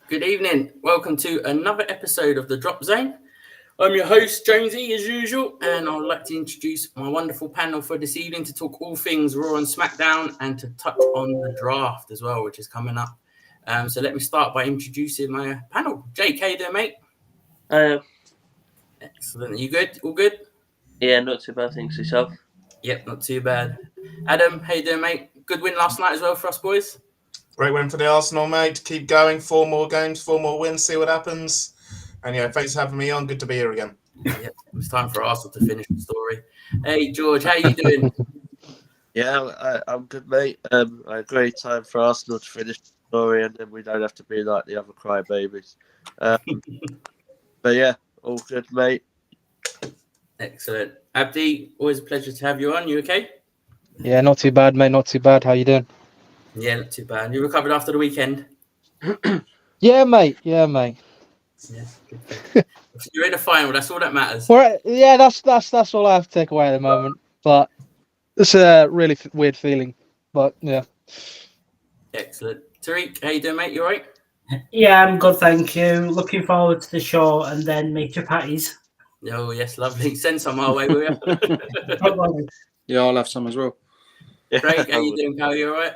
Good evening. Welcome to another episode of The Drop Zone. I'm your host, Jonezy, as usual, and I would like to introduce my wonderful panel for this evening to talk all things Raw and Smackdown and to touch on the draft as well, which is coming up. So let me start by introducing my panel. Jake, how you doing, mate? Excellent. You good? All good? Yeah, not too bad. Thanks, yourself. Yep, not too bad. Adam, how you doing, mate? Good win last night as well for us boys. Great win for the Arsenal, mate. Keep going. 4 more games, 4 more wins, see what happens. And yeah, thanks for having me on. Good to be here again. Yep, it's time for Arsenal to finish the story. Hey, George, how you doing? Yeah, I'm good, mate. A great time for Arsenal to finish the story, and then we don't have to be like the other crybabies. But yeah, all good, mate. Excellent. Abdi, always a pleasure to have you on. You okay? Yeah, not too bad, mate. Not too bad. How you doing? Yeah, not too bad. You recovered after the weekend? Yeah, mate. Yeah, mate. Yeah, good. You're in the final. That's all that matters. Well, yeah, that's all I have to take away at the moment. But it's a really weird feeling. But yeah. Excellent. Tariq, how you doing, mate? You all right? Yeah, I'm good, thank you. Looking forward to the show and then make your patties. Oh, yes, lovely. Send some our way, will you? Yeah, I'll have some as well. Craig, how you doing, pal? You all right?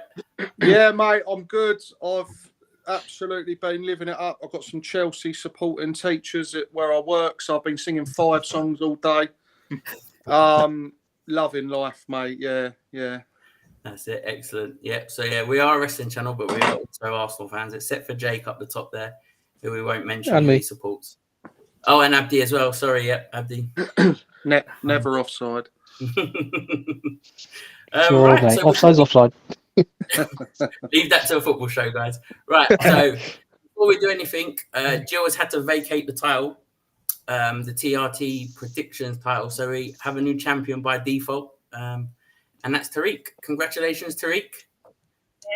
Yeah, mate, I'm good. I've absolutely been living it up. I've got some Chelsea supporting teachers at where I work, so I've been singing 5 songs all day. Loving life, mate. Yeah. That's it. Excellent. Yeah. So, yeah, we are a wrestling channel, but we are also Arsenal fans, except for Jake up the top there, who we won't mention And who me. he supports. Oh, and Abdi as well. Sorry, yeah, Abdi. Never offside. Sure, right, mate. so Offside's offside. leave that to a football show, guys. Right, so before we do anything, Jill has had to vacate the title, the TRT predictions title, so we have a new champion by default, and that's Tariq. Congratulations, Tariq.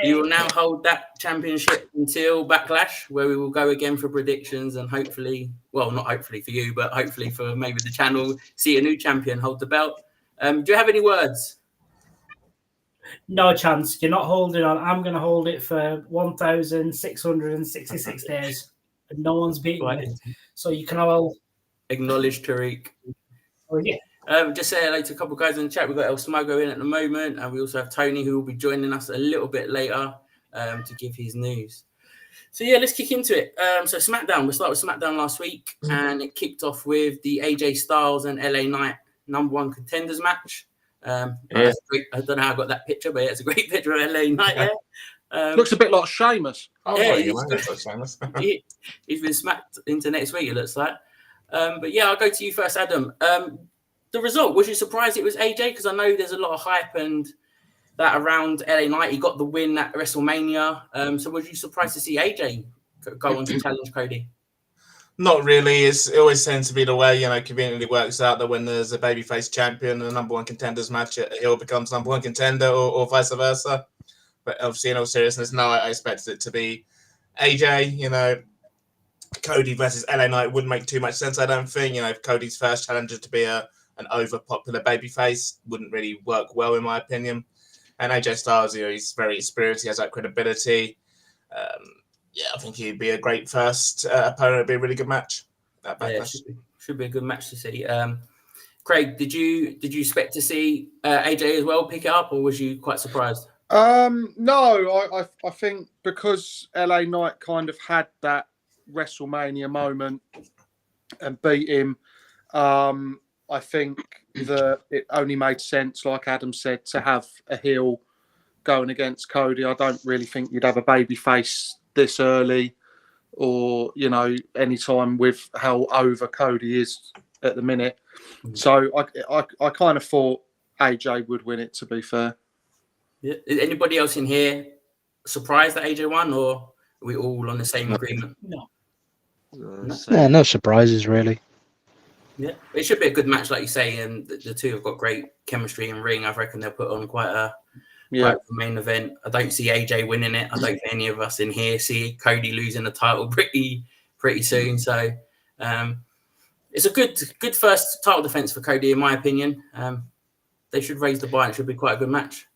You will now hold that championship until Backlash, where we will go again for predictions and hopefully, well, not hopefully for you, but hopefully for maybe the channel, see a new champion hold the belt. Do you have any words? No chance. You're not holding on. I'm going to hold it for 1,666 days. And no one's beating me. So you can all Acknowledge Tariq. Oh, yeah. Just say hello to a couple of guys in the chat. We've got El Smago in at the moment, and we also have Tony, who will be joining us a little bit later to give his news. So, yeah, let's kick into it. So, Smackdown. We'll start with Smackdown last week, and it kicked off with the AJ Styles and LA Knight #1 contenders match. That's great. I don't know how I got that picture, but it's a great picture of LA Knight there. Looks a bit like Sheamus. Yeah, he's been smacked into next week, it looks like. But yeah, I'll go to you first, Adam. The result, was you surprised it was AJ? Because I know there's a lot of hype and that around LA Knight. He got the win at WrestleMania. So was you surprised to see AJ go on to challenge Cody? Not really. It always tends to be the way, conveniently works out that when there's a babyface champion and the #1 contenders match, he'll becomes #1 contender or vice versa. But obviously, in all seriousness, no, I expected it to be AJ. Cody versus LA Knight wouldn't make too much sense, I don't think. If Cody's first challenger to be an over-popular babyface wouldn't really work well, in my opinion. And AJ Styles, he's very experienced. He has that credibility. I think he'd be a great first opponent. It'd be a really good match. Yeah, should be a good match to see. Craig, did you expect to see AJ as well pick it up, or was you quite surprised? No, I think because LA Knight kind of had that WrestleMania moment and beat him, I think that it only made sense, like Adam said, to have a heel going against Cody. I don't really think you'd have a babyface this early or anytime with how over Cody is at the minute. So I kind of thought AJ would win it. To be fair, Yeah. Is anybody else in here surprised that AJ won, or are we all on the same agreement? No. Yeah, no surprises really. Yeah, it should be a good match, like you say, and the two have got great chemistry in ring. I reckon they'll put on quite a main event. I don't see AJ winning it. I don't think any of us in here see Cody losing the title pretty soon. So it's a good first title defense for Cody, in my opinion. They should raise the bar. And it should be quite a good match.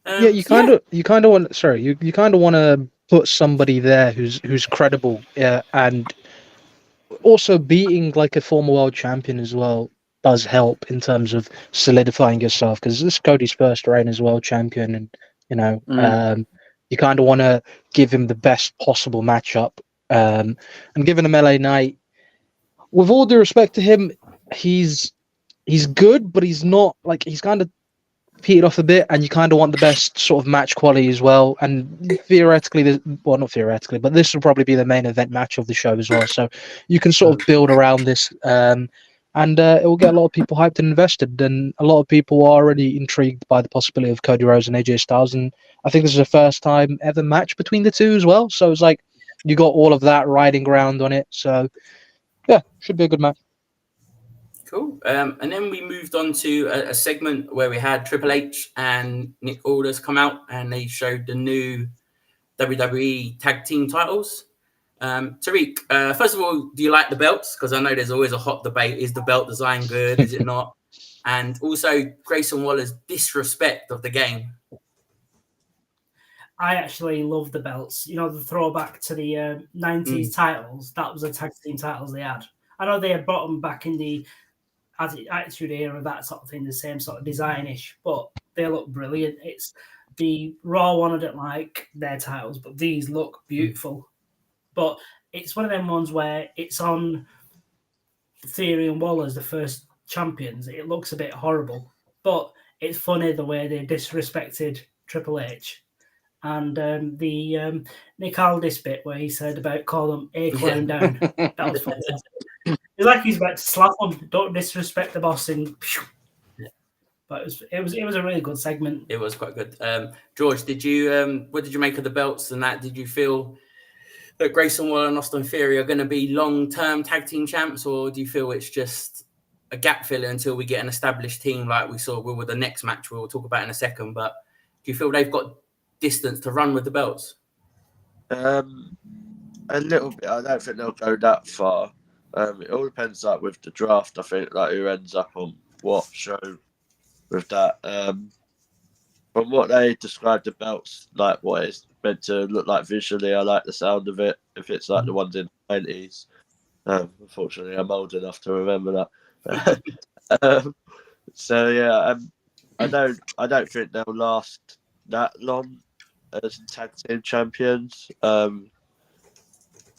You kind of want. Sorry, you kind of want to put somebody there who's credible, and also beating like a former world champion as well does help in terms of solidifying yourself, because this is Cody's first reign as world champion, and you kind of want to give him the best possible matchup. And giving him LA Knight, with all due respect to him, he's good, but he's not like, he's kind of petered off a bit, and you kind of want the best sort of match quality as well. And theoretically, not theoretically, but this will probably be the main event match of the show as well. So you can sort of build around this, and it will get a lot of people hyped and invested. And a lot of people are already intrigued by the possibility of Cody Rhodes and AJ Styles. And I think this is the first time ever match between the two as well. So it's like you got all of that riding ground on it. So yeah, should be a good match. Cool. And then we moved on to a segment where we had Triple H and Nick Aldis come out, and they showed the new WWE tag team titles. Tariq, first of all, do you like the belts? Because I know there's always a hot debate. Is the belt design good? Is it not? And also Grayson Waller's disrespect of the game. I actually love the belts. The throwback to the 90s titles. That was the tag team titles they had. I know they had brought them back in the Attitude Era, that sort of thing, the same sort of design-ish, but they look brilliant. It's the Raw one, I don't like their titles, but these look beautiful. But it's one of them ones where it's on Theory and Waller as the first champions. It looks a bit horrible, but it's funny the way they disrespected Triple H. And the Nick Aldis bit where he said about call them A-Clown down, that was fantastic. It's like he's about to slap him. Don't disrespect the boss, and but it was a really good segment. It was quite good. George, did you what did you make of the belts and that? Did you feel that Grayson Waller and Austin Theory are going to be long-term tag team champs, or do you feel it's just a gap filler until we get an established team like we saw with the next match we'll talk about in a second? But do you feel they've got distance to run with the belts? A little bit. I don't think they'll go that far. It all depends, like with the draft. I think like who ends up on what show with that. From what they described the belts, like what it's meant to look like visually, I like the sound of it. If it's like the ones in the 90s, unfortunately, I'm old enough to remember that. So yeah, I don't think they'll last that long as tag team champions.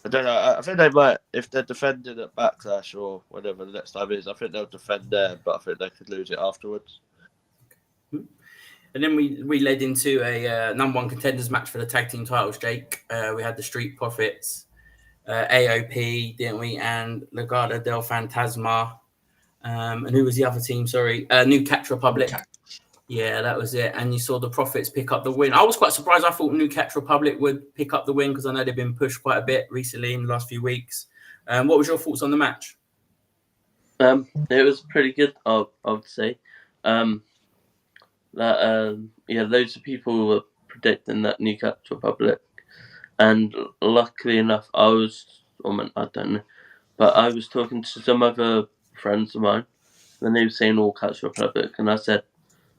I don't know. I think they might, if they're defending at Backlash or whatever the next time is, I think they'll defend there, but I think they could lose it afterwards. And then we led into a number one contenders match for the tag team titles, Jake. We had the Street Profits, AOP, didn't we? And Legado del Fantasma. And who was the other team? Sorry. New Catch Republic. Yeah, that was it. And you saw the Profits pick up the win. I was quite surprised. I thought New Catch Republic would pick up the win because I know they've been pushed quite a bit recently in the last few weeks. What was your thoughts on the match? It was pretty good, I would say. Loads of people were predicting that New Catch Republic. And luckily enough, I don't know, but I was talking to some other friends of mine, and they were saying all Catch Republic, and I said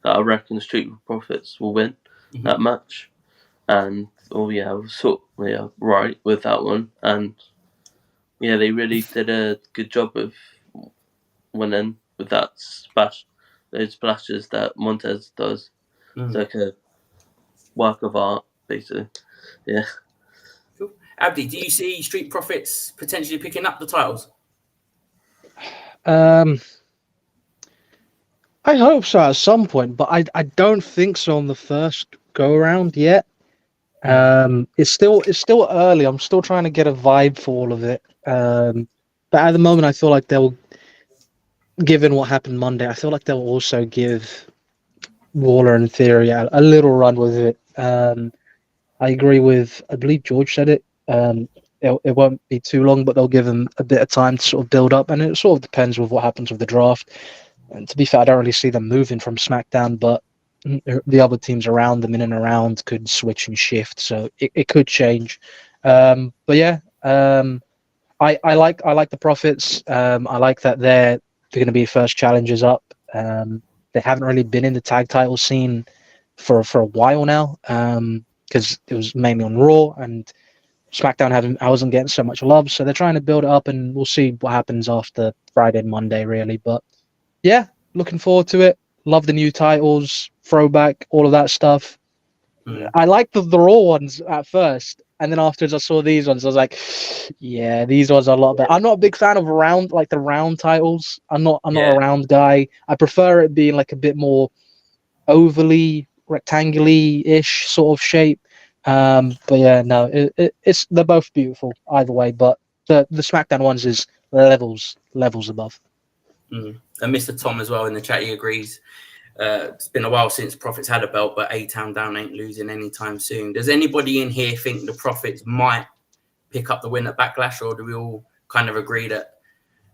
that I reckon the Street Profits will win that match. And I was sort of right with that one. And yeah, they really did a good job of winning with that splash, those splashes that Montez does. It's like a work of art, basically. Yeah. Cool. Abdi, do you see Street Profits potentially picking up the titles? I hope so at some point, but I don't think so on the first go around yet. It's still early. I'm still trying to get a vibe for all of it. But at the moment, I feel like they'll, given what happened Monday, I feel like they'll also give Waller and Theory a little run with it. I agree with, I believe George said it. It won't be too long, but they'll give them a bit of time to sort of build up, and it sort of depends with what happens with the draft. And to be fair, I don't really see them moving from SmackDown, but the other teams around them in and around could switch and shift, so it could change. But yeah, I like the Profits. I like that they're going to be first challengers up. They haven't really been in the tag title scene for a while now, because it was mainly on Raw, and SmackDown I wasn't getting so much love, so they're trying to build it up, and we'll see what happens after Friday and Monday, really. But yeah, looking forward to it. Love the new titles, throwback, all of that stuff. I liked the Raw ones at first, and then afterwards I saw these ones. I was like, yeah, these ones are a lot better. I'm not a big fan of the round titles. I'm not a round guy. I prefer it being like a bit more overly rectangular-ish sort of shape. But yeah, no, it's they're both beautiful either way. But the SmackDown ones is levels above. And Mr. Tom as well in the chat, he agrees. It's been a while since Profits had a belt, but A-Town Down ain't losing anytime soon. Does anybody in here think the Profits might pick up the win at Backlash, or do we all kind of agree that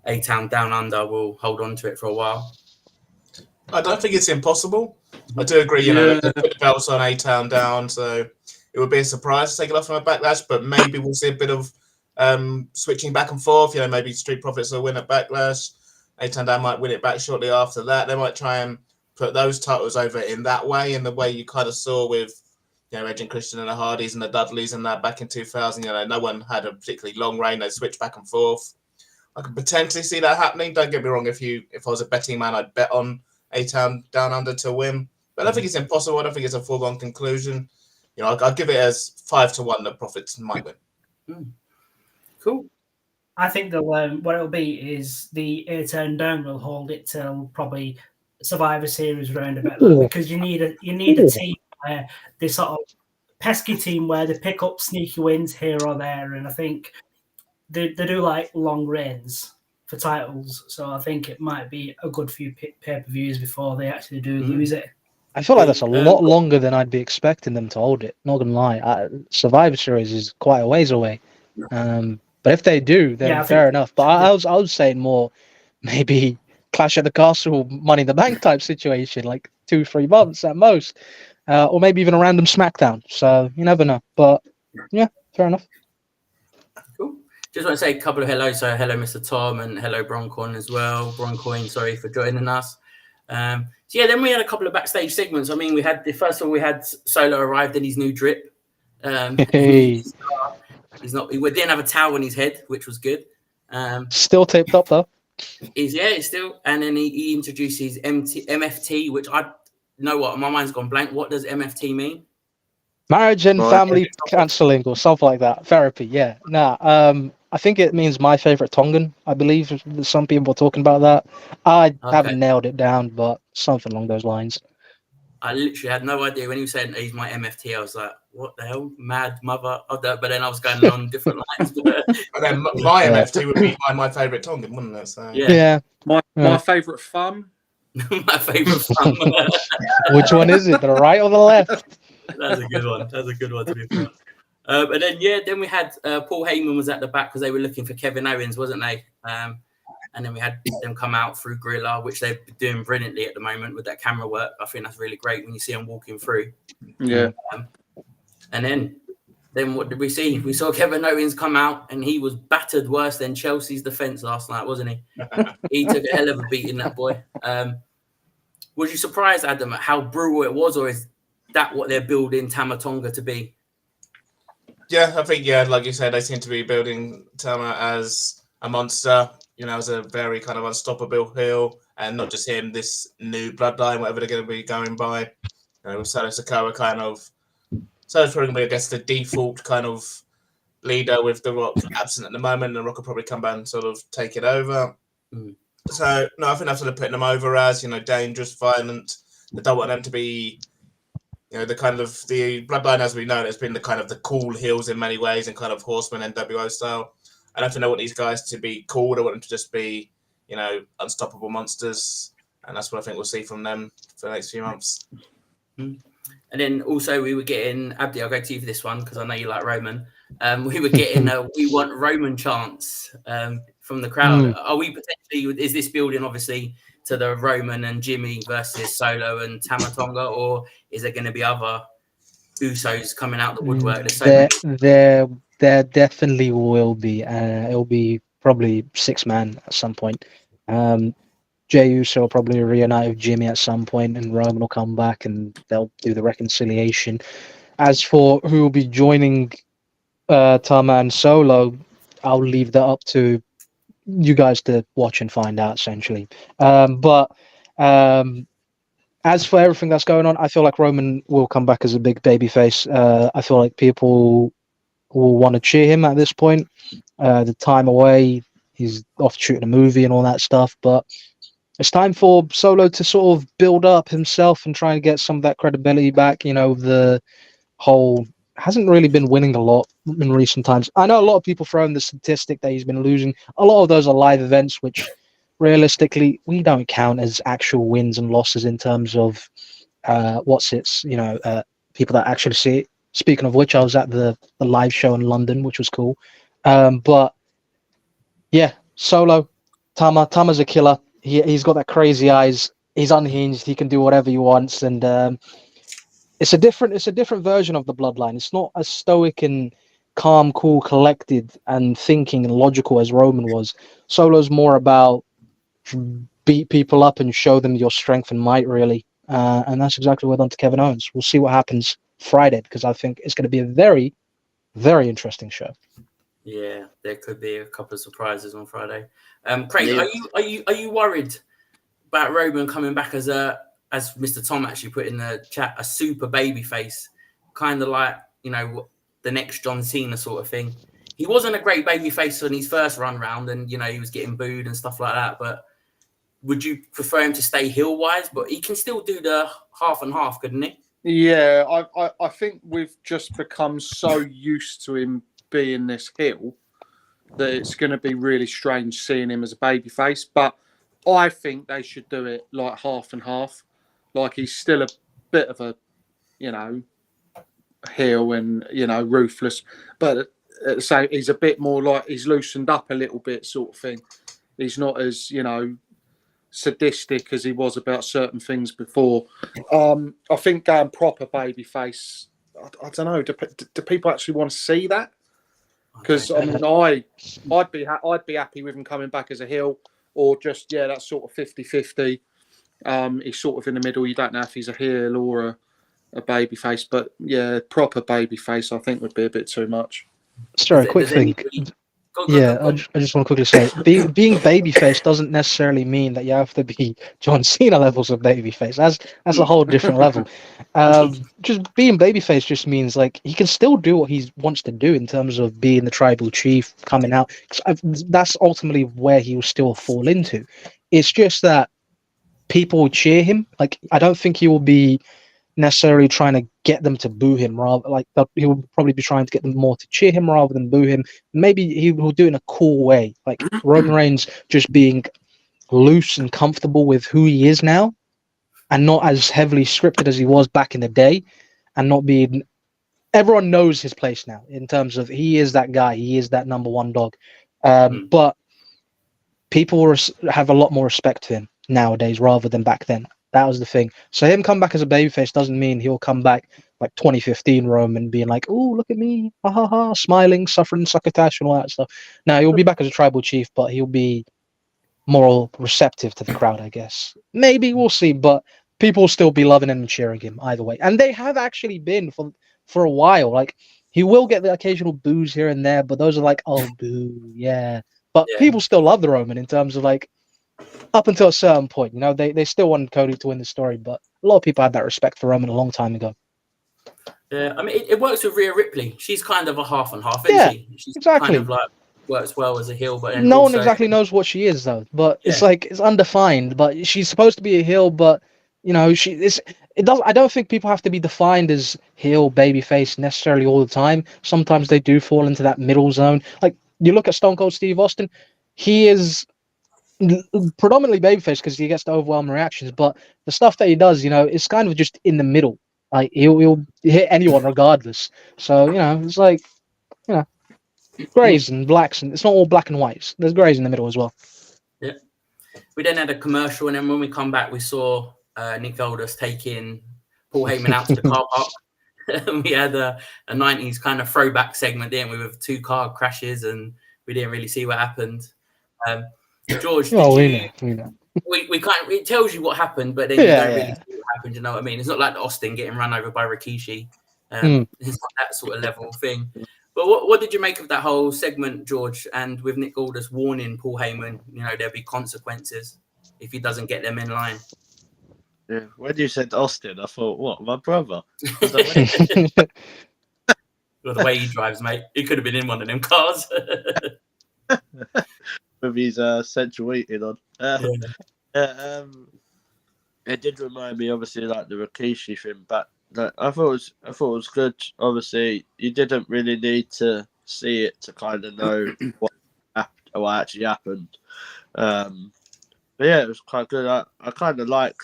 A-Town Down Under will hold on to it for a while? I don't think it's impossible. I do agree, they put the belts on A-Town Down, so it would be a surprise to take it off from a Backlash, but maybe we'll see a bit of switching back and forth. Maybe Street Profits will win at Backlash. A-Town Down might win it back shortly after that. They might try and put those titles over in that way, in the way you kind of saw with Edge and Christian and the Hardys and the Dudleys and that back in 2000. No one had a particularly long reign. They switched back and forth. I could potentially see that happening. Don't get me wrong. If I was a betting man, I'd bet on A-Town Down Under to win. But I don't think it's impossible. I don't think it's a foregone conclusion. I'll give it as 5-1 that Profits might win. Cool. I think what it'll be is the A-Town Down will hold it till probably Survivor Series round about that, because you need a team where they sort of pesky team where they pick up sneaky wins here or there, and I think they do like long reigns for titles, so I think it might be a good few pay-per-views before they actually do use it. I feel like that's a lot longer than I'd be expecting them to hold it. Not gonna lie, Survivor Series is quite a ways away. But if they do, then fair enough. But I was saying more maybe Clash at the Castle, Money in the Bank type situation, like 2-3 months at most, or maybe even a random SmackDown. So you never know. But yeah, fair enough. Cool. Just want to say a couple of hellos. So hello, Mr. Tom, and hello, Broncoin as well. Broncoin, sorry for joining us. So yeah, then we had a couple of backstage segments. I mean, we had we had Solo arrived in his new drip. Hey. He didn't have a towel on his head, which was good. Still taped up though. It's still. And then he introduces MFT, which I know what, my mind's gone blank. What does MFT mean? Marriage and family counseling or something like that. Therapy, yeah. I think it means my favorite Tongan. I believe some people are talking about that. I haven't nailed it down, but something along those lines. I literally had no idea when he was saying he's my MFT. I was like, what the hell? Mad mother of that. But then I was going on different lines. And then my MFT would be my favourite Tongan, wouldn't it? So. Yeah. My favourite thumb. My favourite thumb. Which one is it? The right or the left? That's a good one. That's a good one to be fair. And then we had Paul Heyman was at the back because they were looking for Kevin Owens, wasn't they? And then we had them come out through Gorilla, which they're doing brilliantly at the moment with that camera work. I think that's really great when you see them walking through. Yeah. And then what did we see? We saw Kevin Owens come out, and he was battered worse than Chelsea's defense last night, wasn't he? He took a hell of a beating, that boy. Was you surprised, Adam, at how brutal it was, or is that what they're building Tama Tonga to be? Yeah, I think, like you said, they seem to be building Tama as a monster, as a very kind of unstoppable heel, and not just him, this new bloodline, whatever they're going to be going by. With Solo Sikoa kind of, Solo's probably going to be, I guess, the default kind of leader with The Rock absent at the moment, and The Rock will probably come back and sort of take it over. So, no, I think that's what they're putting them over as, dangerous, violent. They don't want them to be, You know, the Bloodline as we know it has been the kind of the cool heels in many ways and kind of Horseman NWO style. I don't know what these guys to be cool. I want them to just be, you know, unstoppable monsters. And that's what I think we'll see from them for the next few months. And then also we were getting, Abdi, I'll go to you for this one because I know you like Roman. We were getting "We Want Roman" chants from the crowd. Are we potentially? Is this building obviously to the Roman and Jimmy versus Solo and Tama Tonga, or is there going to be other Usos coming out the woodwork? There definitely will be. It'll be probably 6-man at some point. Jey Uso will probably reunite with Jimmy at some point, and Roman will come back and they'll do the reconciliation. As for who will be joining Tama and Solo, I'll leave that up to you guys to watch and find out, essentially. But as for everything that's going on, I feel like Roman will come back as a big babyface. I feel like people will want to cheer him at this point. The time away, he's off shooting a movie and all that stuff, but it's time for Solo to sort of build up himself and try and get some of that credibility back. You know, the whole hasn't really been winning a lot in recent times. I know a lot of people throw in the statistic that he's been losing. A lot of those are live events, which realistically we don't count as actual wins and losses in terms of people that actually see it. Speaking of which, I was at the live show in London, which was cool. But yeah, Solo, Tama's a killer. He's got that crazy eyes. He's unhinged. He can do whatever he wants, and it's a different version of the Bloodline. It's not as stoic and calm, cool, collected, and thinking and logical as Roman was. Solo's more about beat people up and show them your strength and might, really. And that's exactly what done to Kevin Owens. We'll see what happens Friday, because I think it's going to be a very, very interesting show. Yeah, there could be a couple of surprises on Friday. Craig, are you worried about Roman coming back as Mr. Tom actually put in the chat, a super baby face, kind of like, you know, the next John Cena sort of thing? He wasn't a great baby face on his first run round, and you know he was getting booed and stuff like that. But would you prefer him to stay heel wise? But he can still do the half and half, couldn't he? Yeah, I think we've just become so used to him being this heel that it's going to be really strange seeing him as a babyface. But I think they should do it like half and half. Like he's still a bit of a, you know, heel and, you know, ruthless. But so he's a bit more like he's loosened up a little bit sort of thing. He's not as, you know, sadistic as he was about certain things before. I think going proper babyface, I don't know. Do people actually want to see that? Because I mean, I'd be happy with him coming back as a heel, or just that's sort of 50-50. He's sort of in the middle. You don't know if he's a heel or a babyface, but yeah, proper babyface I think would be a bit too much. Sorry, quick thing. I just want to quickly say, being babyface doesn't necessarily mean that you have to be John Cena levels of babyface. That's a whole different level. Just being babyface just means like he can still do what he wants to do in terms of being the tribal chief, coming out. That's ultimately where he will still fall into. It's just that people will cheer him. Like I don't think he will be necessarily trying to get them to boo him, rather like he will probably be trying to get them more to cheer him rather than boo him. Maybe he will do it in a cool way, like Roman Reigns just being loose and comfortable with who he is now, and not as heavily scripted as he was back in the day, and not being. Everyone knows his place now in terms of he is that guy, he is that number one dog, but people will have a lot more respect to him nowadays rather than back then. That was the thing. So him come back as a babyface doesn't mean he'll come back like 2015 Roman being like, oh, look at me, ha ha ha, smiling, suffering succotash and all that stuff. Now he'll be back as a tribal chief, but he'll be more receptive to the crowd, I guess. Maybe, we'll see, but people will still be loving him and cheering him either way. And they have actually been for a while. Like he will get the occasional boos here and there, but those are like, oh, boo, yeah. But people still love the Roman in terms of like, up until a certain point, you know, they still wanted Cody to win the story, but a lot of people had that respect for Roman a long time ago. Yeah, I mean, it works with Rhea Ripley. She's kind of a half and half, isn't she? She's exactly. Kind of like works well as a heel, but no one exactly knows what she is though. But it's like it's undefined. But she's supposed to be a heel, but you know, I don't think people have to be defined as heel, babyface necessarily all the time. Sometimes they do fall into that middle zone. Like you look at Stone Cold Steve Austin, he is predominantly babyface because he gets the overwhelming reactions, but the stuff that he does, is kind of just in the middle. Like he'll hit anyone regardless. So it's like grays and blacks, and it's not all black and whites. There's grays in the middle as well. Yeah. We then had a commercial, and then when we come back, we saw Nick Aldis taking Paul Heyman out to the car park. And we had a 90s kind of throwback segment, didn't we, with 2 car crashes, and we didn't really see what happened. George, did we know. We kind of, it tells you what happened, but then you don't really see what happened. You know what I mean? It's not like Austin getting run over by Rikishi. It's not that sort of level thing. But what did you make of that whole segment, George? And with Nick Aldis warning Paul Heyman, there'll be consequences if he doesn't get them in line. Yeah, when you said Austin, I thought, what, my brother? Well, the way he drives, mate, he could have been in one of them cars. With his central heating on. It did remind me, obviously, like the Rikishi thing, but I thought it was good. Obviously, you didn't really need to see it to kind of know what actually happened. But yeah, it was quite good. I kind of like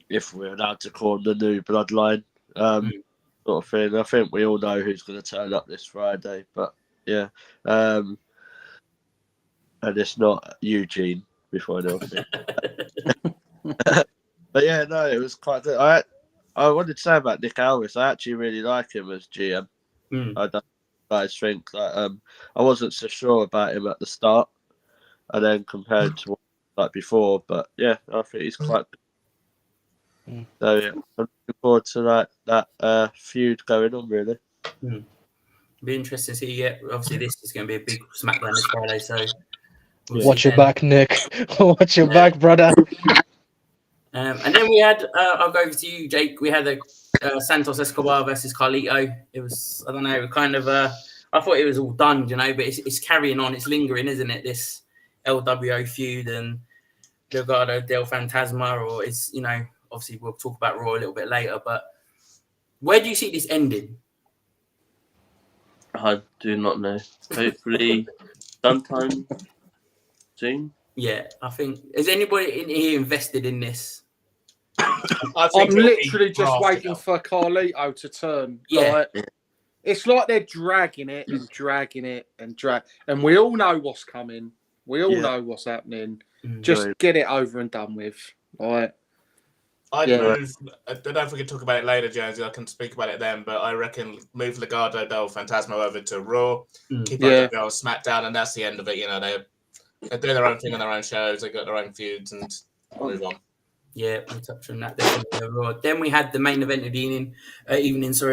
if we're allowed to call them the new bloodline sort of thing. I think we all know who's going to turn up this Friday, but yeah. And it's not Eugene before I know it. But yeah, no, it was quite good. I wanted to say about Nick Aldis, I actually really like him as GM. I don't think I wasn't so sure about him at the start, and then compared to like before, but yeah, I think he's quite good. So yeah, I'm looking forward to that feud going on, really. Be interesting to see. Yeah, obviously this is going to be a big Smackdown this Friday, so watch your back, Nick. Watch your back, brother. And then we had, I'll go over to you, Jake. We had Santos Escobar versus Carlito. It was, I don't know, kind of, I thought it was all done, but it's carrying on, it's lingering, isn't it? This LWO feud and Legado del Fantasma, or it's, obviously we'll talk about Raw a little bit later, but where do you see this ending? I do not know. Hopefully sometime soon. Yeah, I think, is anybody in here invested in this? I'm literally just waiting for Carlito to turn. Yeah. It's like they're dragging it and dragging it and and we all know what's coming. We all know what's happening. Just get it over and done with. Right. I don't know if we can talk about it later, Jonesy. I can speak about it then, but I reckon move Legado del Fantasma over to Raw, keep on SmackDown, and that's the end of it. They're doing their own thing on their own shows. They got their own feuds, and move on. Yeah, we'll touch on that. Then we had the main event of the evening,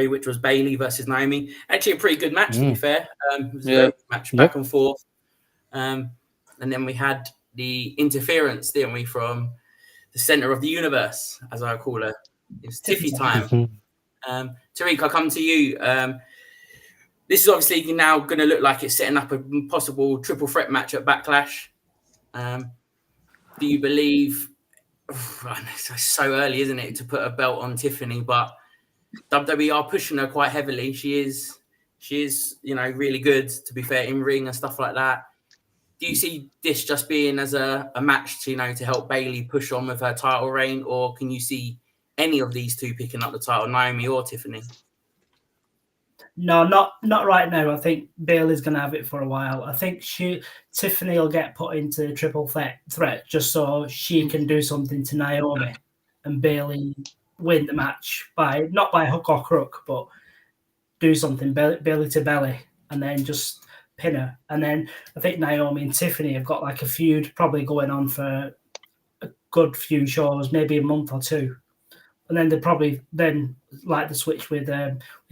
which was Bayley versus Naomi. Actually, a pretty good match, to be fair. It was a very good match, back and forth. And then we had the interference, didn't we, from the center of the universe, as I call her. It's Tiffy time. Tariq, I'll come to you. This is obviously now going to look like it's setting up a possible triple threat match at Backlash. Do you believe... It's so early, isn't it, to put a belt on Tiffany, but WWE are pushing her quite heavily. She is, really good, to be fair, in ring and stuff like that. Do you see this just being as a match to help Bayley push on with her title reign, or can you see any of these two picking up the title, Naomi or Tiffany? No, not right now. I think Bayley's going to have it for a while. I think Tiffany will get put into triple threat just so she can do something to Naomi and Bayley win the match not by hook or crook, but do something belly to belly and then just pin her. And then I think Naomi and Tiffany have got like a feud probably going on for a good few shows, maybe a month or two. And then they probably like the switch with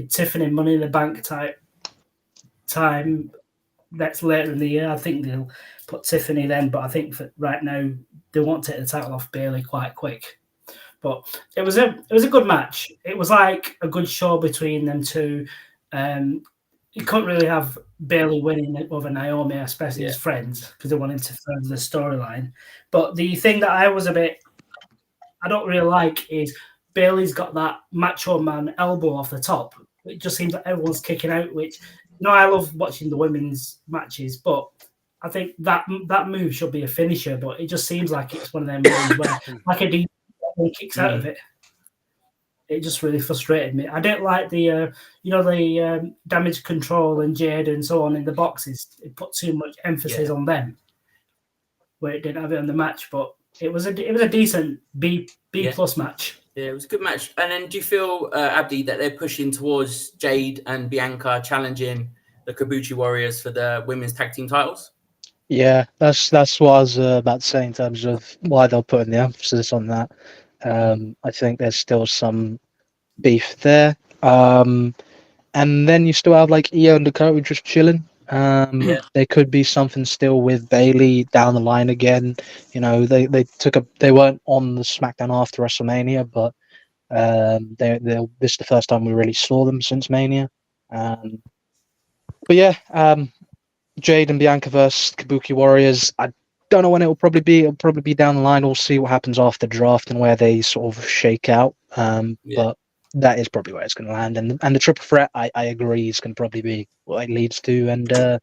Tiffany Money in the Bank type time. That's later in the year. I think they'll put Tiffany then, but I think for right now they want to take the title off Bayley quite quick. But it was a good match. It was like a good show between them two. You couldn't really have Bayley winning over Naomi, especially as friends, because they wanted to further the storyline. But the thing that I was a bit I don't really like is Bailey's got that macho man elbow off the top. It just seems like everyone's kicking out, which, I love watching the women's matches, but I think that move should be a finisher, but it just seems like it's one of them moves where like a D kicks out of it. It just really frustrated me. I don't like the, the damage control and Jade and so on in the boxes. It put too much emphasis on them, where it didn't have it on the match. But it was a decent B plus match. Yeah, it was a good match. And then do you feel, Abdi, that they're pushing towards Jade and Bianca challenging the Kabuki Warriors for the women's tag team titles? Yeah, that's what I was about to say in terms of why they're putting the emphasis on that. I think there's still some beef there. And then you still have like Io and Dakota just chilling. There could be something still with Bailey down the line again. They weren't on the Smackdown after WrestleMania, but this is the first time we really saw them since Mania. But yeah, Jade and Bianca versus Kabuki Warriors. I don't know when it'll probably be. It'll probably be down the line. We'll see what happens after the draft and where they sort of shake out. But that is probably where it's going to land. And the triple threat, I agree, is going to probably be what it leads to. And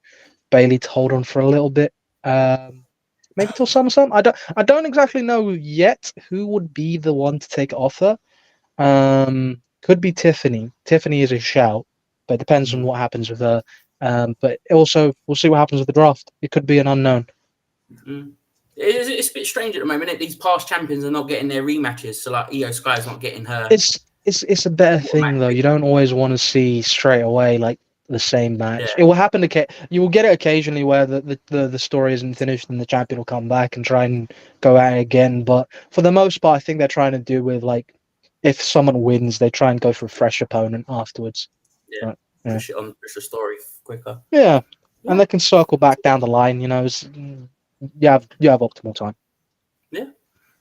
Bailey to hold on for a little bit, maybe till SummerSlam. I don't exactly know yet who would be the one to take it off her. Could be Tiffany. Tiffany is a shout, but it depends on what happens with her. But also, we'll see what happens with the draft. It could be an unknown. It's a bit strange at the moment. These past champions are not getting their rematches. So like Io Sky's not getting her. It's a better thing though. You don't always want to see straight away like the same match. Yeah. It will happen. You will get it occasionally where the story isn't finished and the champion will come back and try and go at it again. But for the most part, I think they're trying to do with like if someone wins, they try and go for a fresh opponent afterwards. Yeah. Push the story quicker. Yeah, and they can circle back down the line. You have optimal time. Yeah.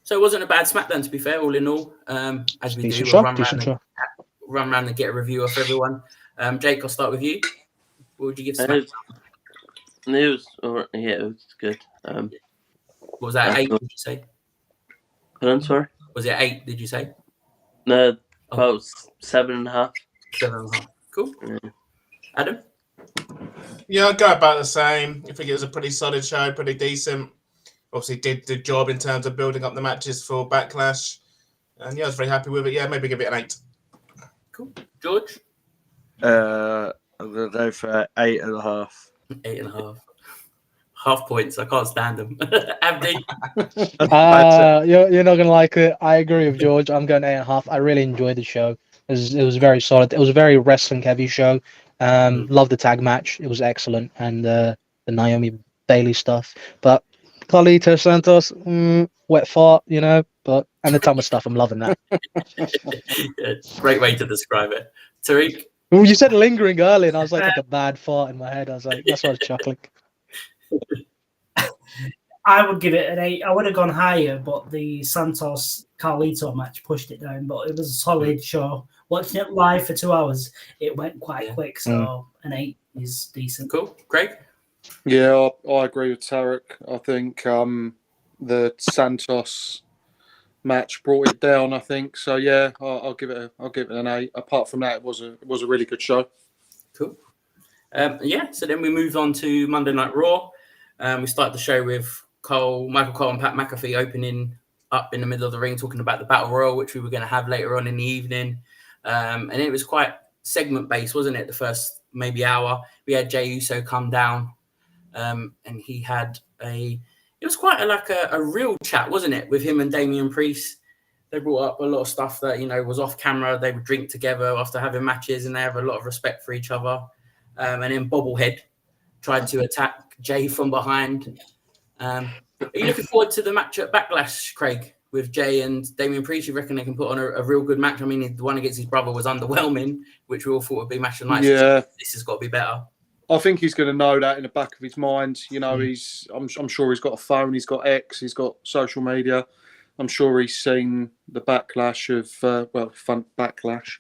So it wasn't a bad SmackDown, to be fair. All in all, as we Decent do, show, we'll run around and get a review off everyone. Jake, I'll start with you. What would you give SmackDown? It was good. What was that? 8? Did you say? I'm sorry. Was it 8? Did you say? No, about 7.5. 7.5. Cool. Yeah. Adam? Yeah, I'd go about the same. I think it was a pretty solid show, pretty decent. Obviously did the job in terms of building up the matches for Backlash. And yeah, I was very happy with it. Yeah, maybe give it an 8. Cool. George? I'm going to go for 8.5. 8.5. Half points. I can't stand them. Abdi? You're not going to like it. I agree with George. I'm going 8.5. I really enjoyed the show. It was very solid. It was a very wrestling heavy show. Loved the tag match. It was excellent. And the Naomi Bailey stuff. But Carlito Santos, wet fart, but and the Thomas stuff, I'm loving that. Yeah, great way to describe it. Tariq? Well, you said lingering early, and I was like a bad fart in my head. I was like, that's why I was chuckling. I would give it an 8. I would have gone higher, but the Santos Carlito match pushed it down. But it was a solid show. Watching it live for 2 hours, it went quite quick. So an 8 is decent. Cool. Greg? Yeah, I agree with Tarek. I think the Santos match brought it down. I think so. Yeah, I'll give it an 8. Apart from that, it was a really good show. Cool. So then we moved on to Monday Night Raw. We start the show with Michael Cole and Pat McAfee opening up in the middle of the ring, talking about the Battle Royal, which we were going to have later on in the evening. And it was quite segment based, wasn't it? The first maybe hour, we had Jey Uso come down, and he had it was quite a real chat, wasn't it, with him and Damian Priest. They brought up a lot of stuff that was off camera. They would drink together after having matches, and they have a lot of respect for each other. And then Bobblehead tried to attack Jey from behind. Are you looking forward to the match at Backlash, Craig, with Jey and Damian Priest? You reckon they can put on a real good match? I mean, the one against his brother was underwhelming, which we all thought would be match of the night. Yeah, this has got to be better. I think he's going to know that in the back of his mind. I'm sure he's got a phone, he's got X, he's got social media. I'm sure he's seen the backlash of fun backlash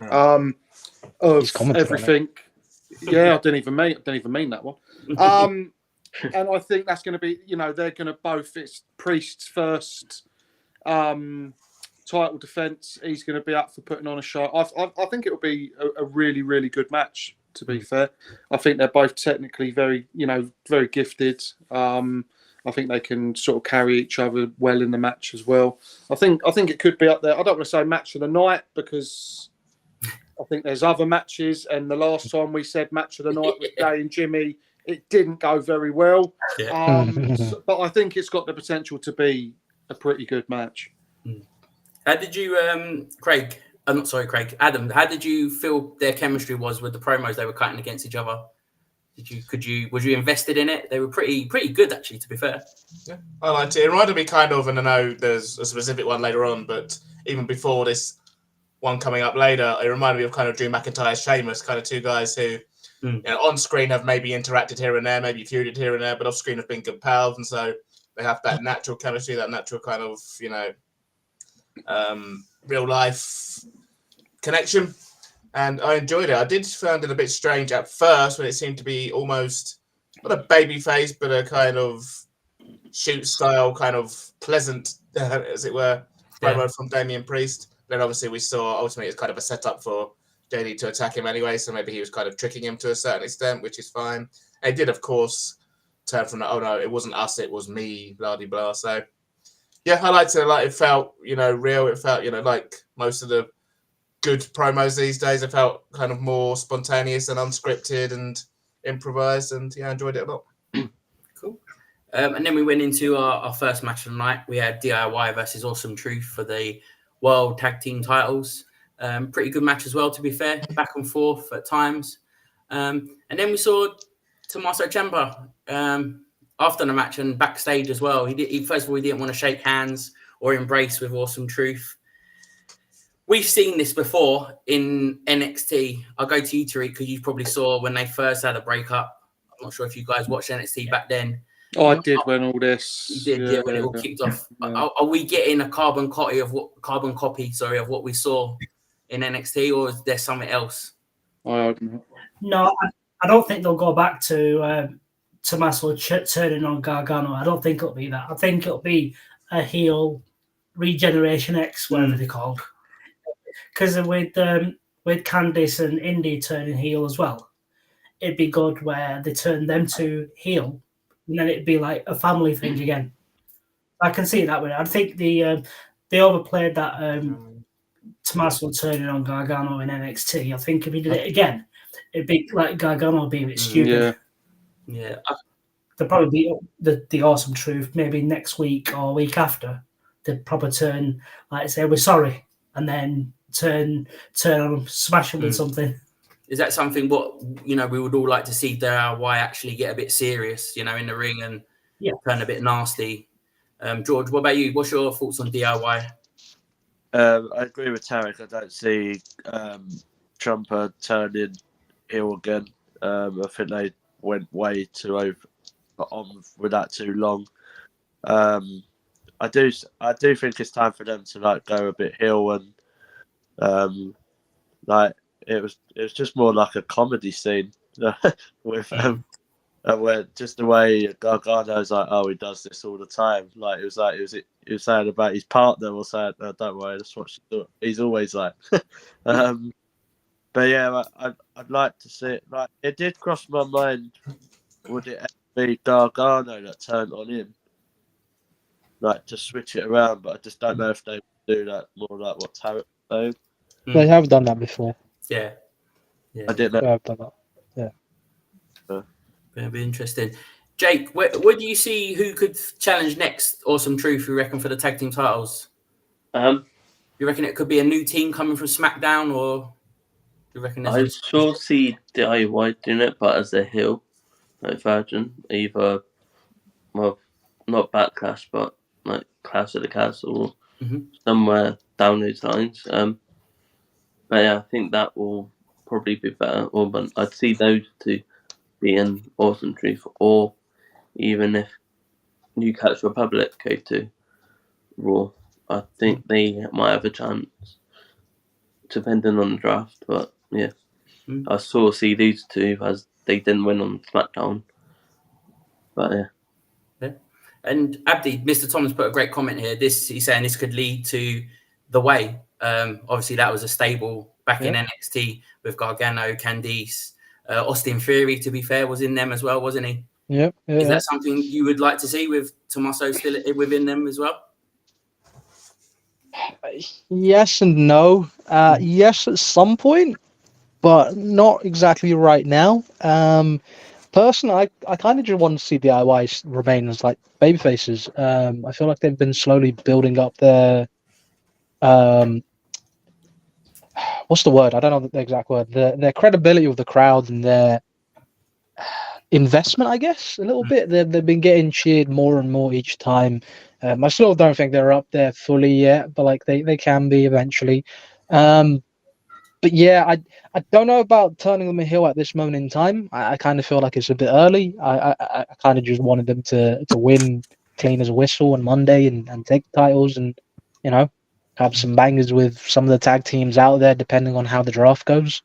of everything. Yeah, I didn't even mean that one. And I think that's going to be, they're going to both. It's Priest's first title defence, he's going to be up for putting on a show. I think it'll be a really, really good match, to be fair. I think they're both technically very gifted. I think they can sort of carry each other well in the match as well. I think it could be up there. I don't want to say match of the night because I think there's other matches. And the last time we said match of the night with Jay and Jimmy, it didn't go very well. Yeah. But I think it's got the potential to be a pretty good match. Hmm. How did you, Craig? I'm not sorry, Craig. Adam, how did you feel their chemistry was with the promos they were cutting against each other? Was you invested in it? They were pretty good, actually, to be fair. Yeah, I liked it. It reminded me kind of, and I know there's a specific one later on, but even before this one coming up later, it reminded me of kind of Drew McIntyre, Sheamus, kind of two guys who, on screen have maybe interacted here and there, maybe feuded here and there, but off screen have been good pals, and so they have that natural chemistry, that natural kind of, real life connection. And I enjoyed it. I did find it a bit strange at first when it seemed to be almost not a baby face, but a kind of shoot style, kind of pleasant, as it were, promo from Damian Priest. Then obviously we saw ultimately it's kind of a setup for JD to attack him anyway, so maybe he was kind of tricking him to a certain extent, which is fine. And it did, of course, turn from, oh no, it wasn't us, it was me, blah, blah, blah. So, yeah, I liked it. Like, it felt, real. It felt, like most of the good promos these days. It felt kind of more spontaneous and unscripted and improvised, and I enjoyed it a lot. Cool. And then we went into our first match of the night. We had DIY versus Awesome Truth for the World Tag Team titles. Pretty good match as well, to be fair. Back and forth at times. And then we saw Tommaso Ciampa after the match and backstage as well. He first of all, he didn't want to shake hands or embrace with Awesome Truth. We've seen this before in NXT. I'll go to you, Tariq, because you probably saw when they first had a breakup. I'm not sure if you guys watched NXT back then. Oh, I did when all this. You did, when it all kicked off. Yeah. Are we getting a carbon copy of what we saw in NXT, or is there something else? No, I don't think they'll go back to Tommaso turning on Gargano. I don't think it'll be that. I think it'll be a heel Regeneration X, whatever they're called. Because with Candice and Indy turning heel as well, it'd be good where they turn them to heel, and then it'd be like a family thing again. I can see it that way. I think they overplayed that Tommaso turning on Gargano in NXT. I think if he did it again, it'd be like Gargano being a bit stupid. Yeah. They'll probably be the Awesome Truth maybe next week or week after. They'd probably turn, like say, we're sorry, and then turn on them, smash them with something. Is that something we would all like to see DIY actually get a bit serious, in the ring and turn a bit nasty? George, what about you? What's your thoughts on DIY? I agree with Tarek. I don't see Ciampa turning heel again. I think they went way too on with that too long. I do think it's time for them to go a bit heel and it was just more like a comedy scene with where just the way Gargano's he does this all the time. Like he was saying about his partner or saying, oh, don't worry, that's what he's always like. But yeah, I'd like to see it. Like, it did cross my mind, would it ever be Gargano that turned on him? Like, to switch it around, but I just don't know if they would do that more like what Tarek said. They have done that before. Yeah. I didn't know. They have done that. Yeah. It'll be interesting. Jake, where do you see who could challenge next Awesome Truth, you reckon, for the tag team titles? You reckon it could be a new team coming from Smackdown, or you reckon? I sure see DIY doing it, but as a heel, like Virgin, either, well, not Backlash, but like Clash of the Castle, somewhere down those lines. But yeah, I think that will probably be better. Or I'd see those two being Awesome Truth, or even if Newcastle Republic go to Raw, I think they might have a chance, depending on the draft. But yeah, I sort of see these two as they didn't win on SmackDown. But yeah. And Abdi, Mr. Thomas put a great comment here. He's saying this could lead to the way. Obviously, that was a stable back in NXT with Gargano, Candice, Austin Theory. To be fair, was in them as well, wasn't he? Yep. Is that something you would like to see with Tommaso still within them as well? Yes and no. Yes, at some point, but not exactly right now. Personally, I kind of just want to see DIY remain as like baby faces. I feel like they've been slowly building up their what's the word? I don't know the exact word. Their credibility with the crowd and their investment, I guess, a little bit. They've been getting cheered more and more each time. I still don't think they're up there fully yet, but like they can be eventually. But yeah, I don't know about turning them a heel at this moment in time. I kind of feel like it's a bit early. I kind of just wanted them to win clean as a whistle on Monday and take the titles and, you know, have some bangers with some of the tag teams out there, depending on how the draft goes.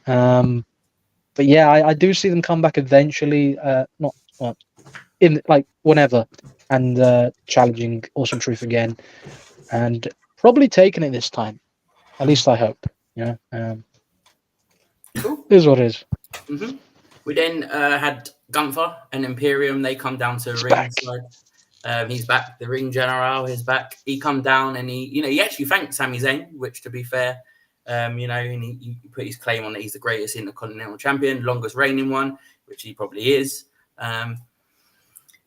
But yeah, I do see them come back eventually. Not well, in like whenever, and challenging Awesome Truth again, and probably taking it this time. At least I hope. You know, Cool. It is what it is. Mm-hmm. We then had Gunther and Imperium. They come down to the back. ringside. He's back. The ring general is back. He come down and he actually thanked Sami Zayn, which to be fair, and he put his claim on that he's the greatest Intercontinental Champion, longest reigning one, which he probably is.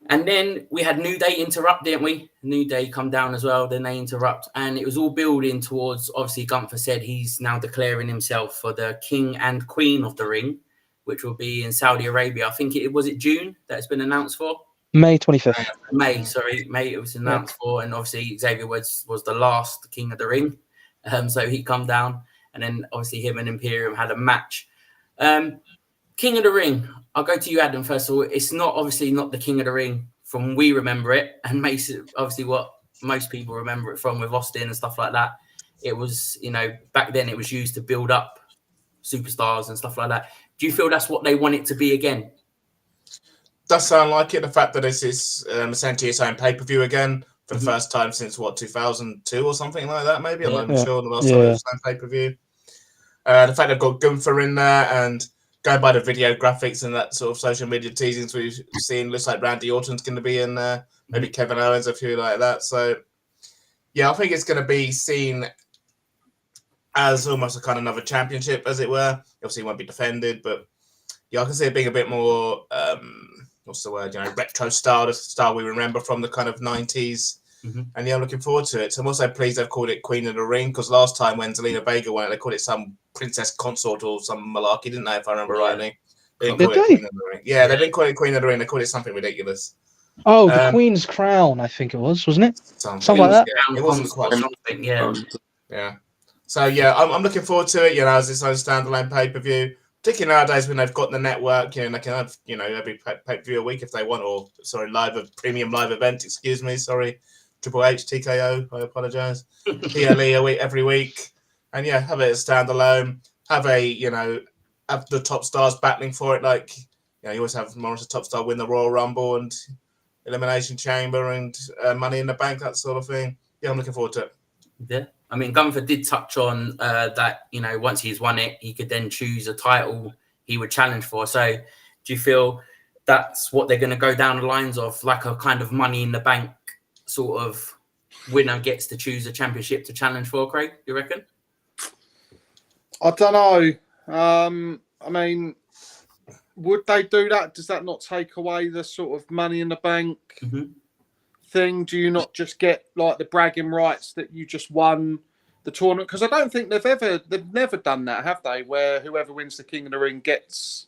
And then we had New Day interrupt, didn't we? New Day come down as well. Then they interrupt. And it was all building towards, obviously, Gunther said he's now declaring himself for the King and Queen of the Ring, which will be in Saudi Arabia. I think was it June that it's been announced for? May 25th. May it was announced for. And obviously, Xavier Woods was the last King of the Ring. So he come down. And then, obviously, him and Imperium had a match. King of the Ring. I'll go to you, Adam, first of all. It's obviously not the King of the Ring from we remember it, and makes it obviously what most people remember it from with Austin and stuff like that. It was, back then it was used to build up superstars and stuff like that. Do you feel that's what they want it to be again? Does sound like it. The fact that this is essentially its own pay-per-view again for the first time since, 2002 or something like that, maybe? I'm not even sure the last time it was its own pay-per-view. The fact they've got Gunther in there and going by the video graphics and that sort of social media teasings we've seen, looks like Randy Orton's going to be in there, maybe Kevin Owens, a few like that. So, yeah, I think it's going to be seen as almost a kind of another championship, as it were. Obviously, it won't be defended, but yeah, I can see it being a bit more, what's the word, retro style, the style we remember from the kind of 90s. Mm-hmm. And yeah, I'm looking forward to it. So I'm also pleased they've called it Queen of the Ring, because last time when Zelina Vega won it, they called it some princess consort or some malarkey, didn't they, if I remember rightly? They didn't call it Queen of the Ring. Yeah, they didn't call it Queen of the Ring. They called it something ridiculous. Oh, the Queen's Crown, I think it was, wasn't it? Something like that. It wasn't quite something, yeah. Yeah. So yeah, I'm looking forward to it. As its own standalone pay-per-view. Particularly nowadays when they've got the network, they can have every pay-per-view a week if they want, or premium live event. Excuse me, sorry. Triple H, TKO, I apologize. PLE every week, and yeah, have it as standalone. Have have the top stars battling for it. Like, you always have Morris, the top star, win the Royal Rumble and Elimination Chamber and Money in the Bank, that sort of thing. Yeah, I'm looking forward to it. Yeah, I mean, Gunther did touch on that. Once he's won it, he could then choose a title he would challenge for. So, do you feel that's what they're going to go down the lines of, like a kind of Money in the Bank sort of winner gets to choose a championship to challenge for, Craig, you reckon? I don't know. I mean, would they do that? Does that not take away the sort of Money in the Bank thing? Do you not just get like the bragging rights that you just won the tournament? Because I don't think they've never done that, have they? Where whoever wins the King of the Ring gets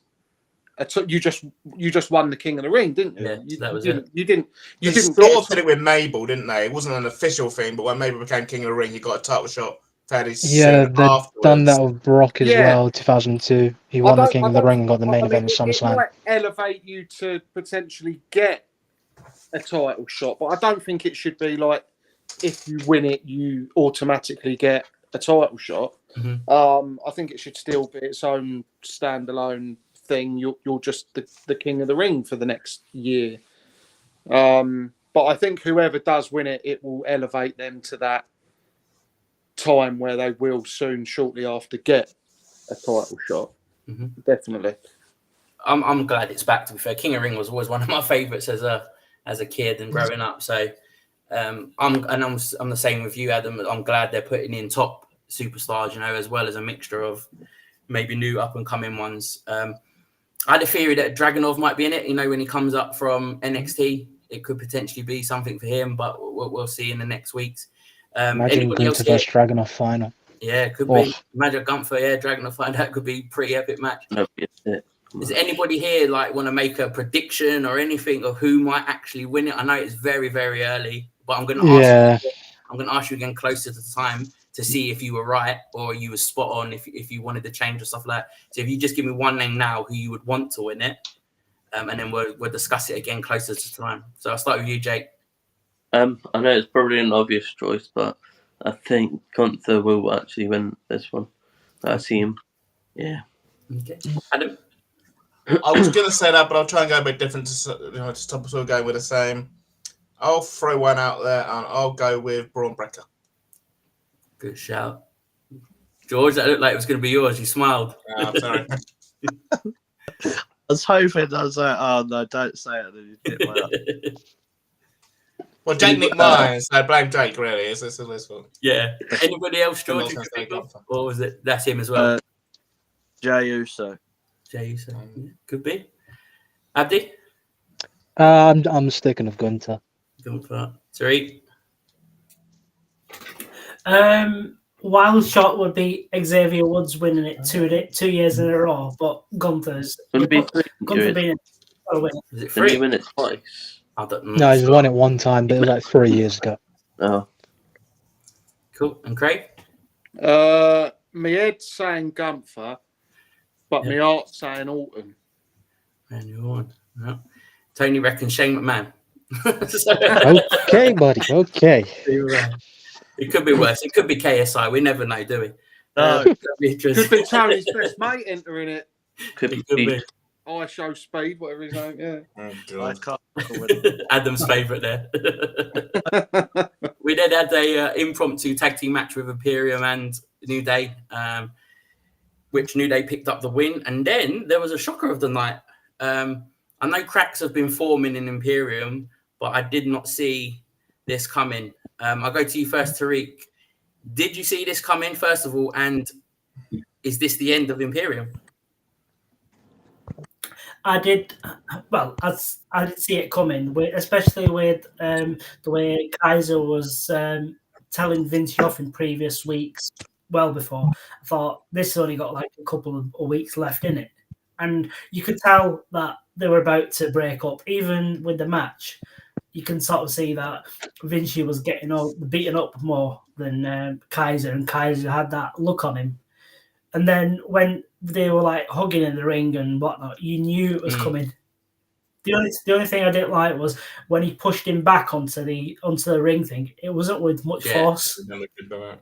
you just won the King of the Ring, didn't you? Yeah, that was it. You did it with Mabel, didn't they? It wasn't an official thing, but when Mabel became King of the Ring, he got a title shot fairly soon they've afterwards. done that with Brock as well, 2002. He won the King of the Ring and got the main event of SummerSlam. It might elevate you to potentially get a title shot, but I don't think it should be like if you win it, you automatically get a title shot. I think it should still be its own standalone thing. You're just the King of the Ring for the next year. But I think whoever does win it, it will elevate them to that time where they will soon, shortly after, get a title shot. Mhm. Definitely. I'm glad it's back. To be fair, King of Ring was always one of my favourites as a kid and growing up. So I'm the same with you, Adam. I'm glad they're putting in top superstars, you know, as well as a mixture of maybe new up and coming ones. I had a theory that Dragunov might be in it. You know, when he comes up from NXT, it could potentially be something for him, but we'll see in the next weeks. Imagine Anybody else Gunther here? versus Dragunov final. Yeah, it could Oh. be. Imagine Gunther, yeah, Dragunov final. That could be a pretty epic match. That'd be it. Does anybody here like want to make a prediction or anything of who might actually win it? I know it's very, very early, but I'm going to ask. Yeah. I'm going to ask you again closer to the time to see if you were right or you were spot on. If you wanted to change or stuff like that. So if you just give me one name now, who you would want to win it, and then we'll discuss it again closer to the time. So I'll start with you, Jake. I know it's probably an obvious choice, but I think Gunther will actually win this one. I see him. Yeah. Okay, Adam. I was going to say that, but I'll try and go a bit different. To stop us all going with the same. I'll throw one out there, and I'll go with Braun Breaker. Good shout, George. That looked like it was going to be yours. You smiled. I'm sorry. I was hoping I was like, oh no, don't say it. Then you get my up. Well, Jake nicked mine, so blame Jake, really. It's his fault. Yeah. Anybody else, George? You could think of? Or was it? That's him as well. Jey Uso. Jey Uso. Could be. Abdi? I'm sticking with Gunther. Gunther. Tariq? Wild shot would be Xavier Woods winning it 2 years in a row, but Gunther's Would it be Gunther being a winner. Is it Did he free? win it twice? I don't know. No, he's won it one time, but it was like 3 years ago. Oh. Cool. And Craig? My head's saying Gunther, but my heart's saying Orton. And you're on. Yeah. Tony reckons Shane McMahon. Okay, buddy. Okay. It could be worse. It could be KSI. We never know, do we? No. Could be Could be Tony's best mate entering it. Could It could be. be. I show speed, whatever his name. Yeah. Oh, I God. can't. Adam's favourite there. We then had a impromptu tag team match with Imperium and New Day, which New Day picked up the win. And then there was a shocker of the night. I know cracks have been forming in Imperium, but I did not see this coming. I'll go to you first, Tariq. Did you see this coming, first of all? And is this the end of Imperium? I did. Well, I did see it coming, especially with the way Kaiser was telling Vince off in previous weeks. Well, before I thought this only got like a couple of weeks left in it, and you could tell that they were about to break up. Even with the match, you can sort of see that Vinci was getting beaten up more than Kaiser, and Kaiser had that look on him. And then when they were like hugging in the ring and whatnot, you knew it was coming. The only thing I didn't like was when he pushed him back onto the ring thing. It wasn't with much force,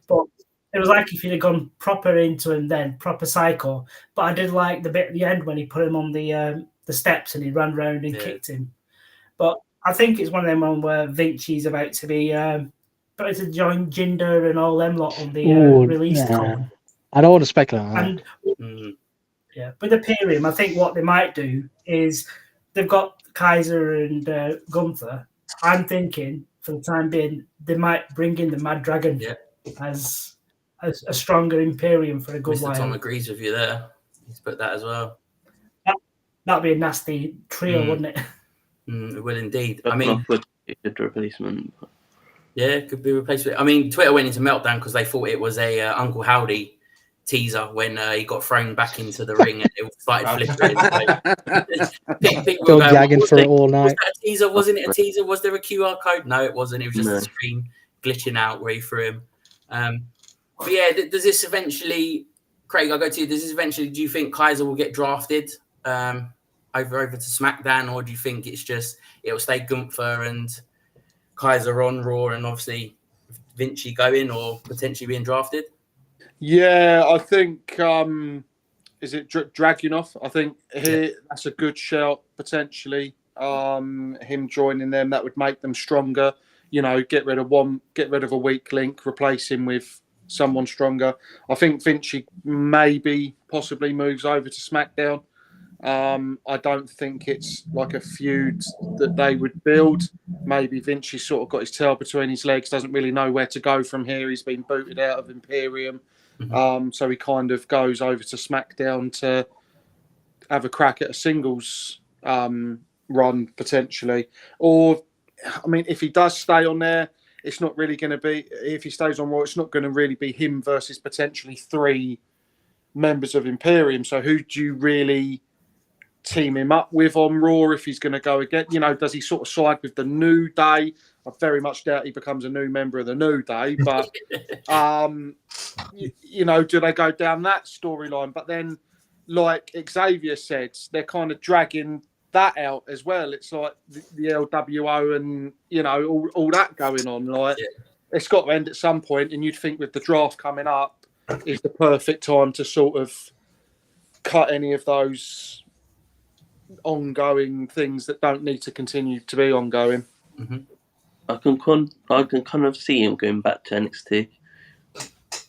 but it was like if he'd have gone proper into him then, proper psycho. But I did like the bit at the end when he put him on the steps and he ran round and kicked him. But I think it's one of them ones where Vinci's about to be about to join Jinder and all them lot on the release call. I don't want to speculate on that. And with Imperium, I think what they might do is they've got Kaiser and Gunther. I'm thinking for the time being they might bring in the Mad Dragon as a stronger Imperium for a good Mr. while. Tom agrees with you there. He's put that as well. That'd be a nasty trio, wouldn't it? It will indeed. I I mean, would be a good replacement. yeah, it could be replaced with. I mean, Twitter went into meltdown because they thought it was a Uncle Howdy teaser when he got thrown back into the ring and it started flickering. People Still were going, gagging "Was for it it all Was night. that a teaser? Wasn't it a teaser? Was there a QR code? No, it wasn't. It was just a screen glitching out where he threw him. But yeah, does this eventually, Craig, I'll go to you. Does this eventually, do you think Kaiser will get drafted over to SmackDown, or do you think it'll stay Gunther and Kaiser on Raw and obviously Vinci going or potentially being drafted? Yeah, I think is it Dragunov? I think that's a good shout potentially. Him joining them, that would make them stronger. You know, get rid of a weak link, replace him with someone stronger. I think Vinci maybe possibly moves over to SmackDown. I don't think it's like a feud that they would build. Maybe Vinci sort of got his tail between his legs, doesn't really know where to go from here. He's been booted out of Imperium. So he kind of goes over to SmackDown to have a crack at a singles run potentially. Or, I mean, if he does stay on there, it's not really going to be, if he stays on Raw, it's not going to really be him versus potentially 3 members of Imperium. So who do you really team him up with on Raw if he's going to go again? You know, does he sort of side with the New Day? I very much doubt he becomes a new member of the New Day, but you know, do they go down that storyline? But then, like Xavier said, they're kind of dragging that out as well. It's like the LWO and, you know, all that going on. Like, it's got to end at some point, and you'd think with the draft coming up is the perfect time to sort of cut any of those ongoing things that don't need to continue to be ongoing. I can kind of see him going back to NXT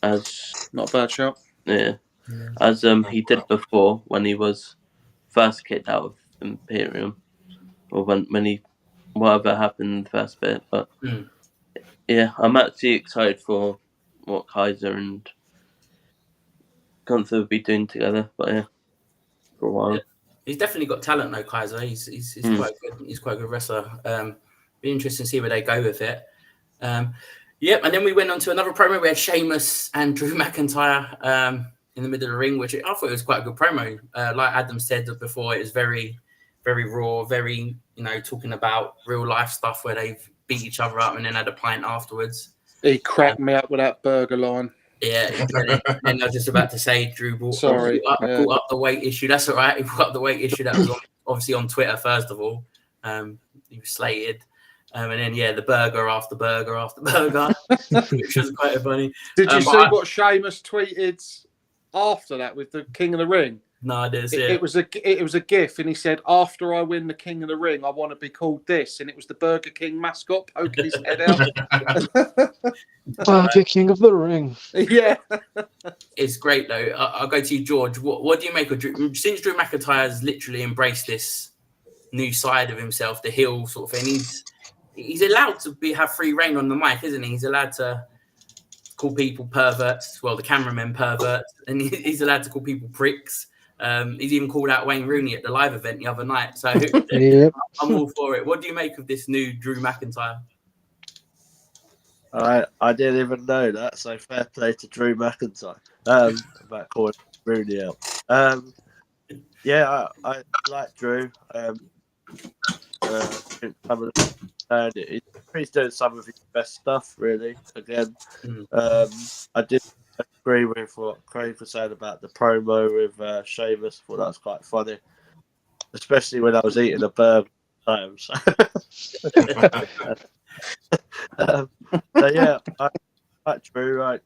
as not a bad shot. As he did before when he was first kicked out of Imperium, or when he whatever happened in the first bit. But yeah, I'm actually excited for what Kaiser and Gunther will be doing together. But yeah, for a while. Yeah. He's definitely got talent though, Kaiser. He's quite good. He's quite a good wrestler. Be interesting to see where they go with it. Yep, and then we went on to another promo. We had Sheamus and Drew McIntyre in the middle of the ring, which I thought it was quite a good promo. Like Adam said before, it was very, very raw, very, you know, talking about real life stuff where they've beat each other up and then had a pint afterwards. He cracked me up with that burger line. Yeah, and I was just about to say, Drew brought up the weight issue. That's all right. He brought up the weight issue that was obviously on Twitter, first of all. He was slated. And then, the burger after burger after burger, which was quite funny. Did you see what Sheamus tweeted after that with the King of the Ring? No, I didn't see it. It was a GIF, and he said, "After I win the King of the Ring, I want to be called this." And it was the Burger King mascot poking his head out. Burger King of the Ring. Yeah, it's great though. I'll go to you, George. What do you make of Drew? Since Drew McIntyre has literally embraced this new side of himself, the heel sort of thing, he's allowed to have free reign on the mic, isn't he? He's allowed to call people perverts. Well, the cameramen perverts, and he's allowed to call people pricks. He's even called out Wayne Rooney at the live event the other night. So I'm all for it. What do you make of this new Drew McIntyre? I didn't even know that, so fair play to Drew McIntyre about calling Rooney out. I like Drew. He's doing some of his best stuff, really. Again, I did agree with what Craig was saying about the promo with Sheamus. I thought that was quite funny, especially when I was eating a burger. So yeah, I like Drew.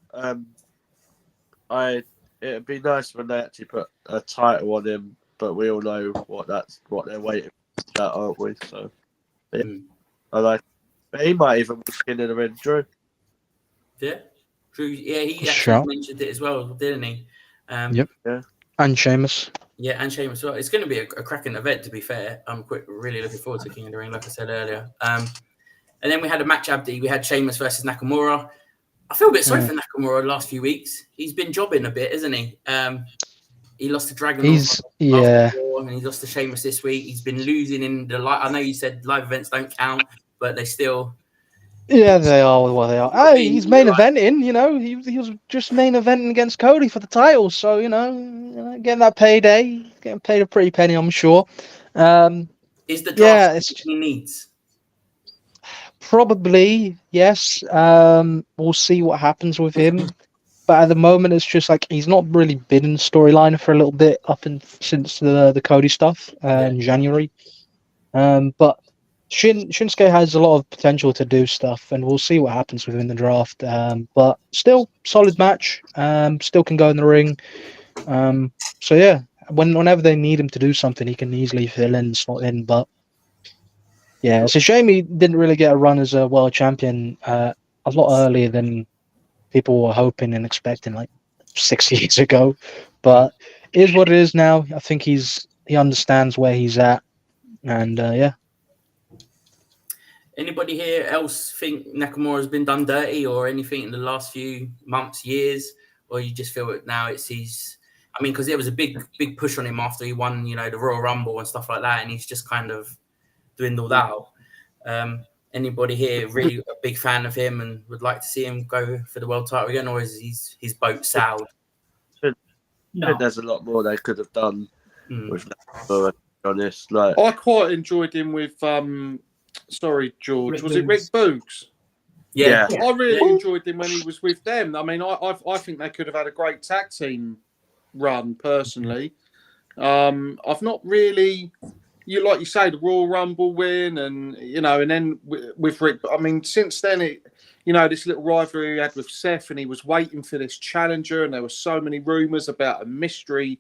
It'd be nice when they actually put a title on him, but we all know what they're waiting for, aren't we? So yeah, I like. But he might even be in the ring, Drew. Yeah, Drew. Yeah, he actually mentioned it as well, didn't he? Yep. Yeah. And Sheamus. Yeah, and Sheamus as well. It's going to be a cracking event, to be fair. I'm really looking forward to King of the Ring, like I said earlier. And then we had a match, Abdi. We had Sheamus versus Nakamura. I feel a bit sorry for Nakamura the last few weeks. He's been jobbing a bit, isn't he? He lost to Dragon. And he lost to Sheamus this week. He's been losing in the live. I know you said live events don't count, but they still. Yeah, they are what they are. Hey, he's main eventing, you know. He was just main eventing against Cody for the title, so you know, getting that payday, getting paid a pretty penny, I'm sure. Is the draft he needs? Probably, yes. We'll see what happens with him. But at the moment, it's just like he's not really been in the storyline for a little bit since the Cody stuff in January. But Shinsuke has a lot of potential to do stuff, and we'll see what happens with him in the draft. But still, solid match. Still can go in the ring. So yeah, whenever they need him to do something, he can easily fill in, slot in. But yeah, it's a shame he didn't really get a run as a world champion a lot earlier than people were hoping and expecting like 6 years ago. But it is what it is now. I think he understands where he's at, and yeah. Anybody here else think Nakamura's been done dirty or anything in the last few months, years, or you just feel it now? It's his. I mean, because there was a big push on him after he won, the Royal Rumble and stuff like that, and he's just kind of dwindled out. Anybody here really a big fan of him and would like to see him go for the world title again, or is his boat sailed? I think there's a lot more they could have done with Nakamura, to be honest. Like, I quite enjoyed him with sorry, George. Rick was it Rick Boogs? Yeah. I really enjoyed him when he was with them. I mean, I think they could have had a great tag team run personally. I've not really, like you say, the Royal Rumble win, and and then with Rick. I mean, since then this little rivalry he had with Seth, and he was waiting for this challenger, and there were so many rumors about a mystery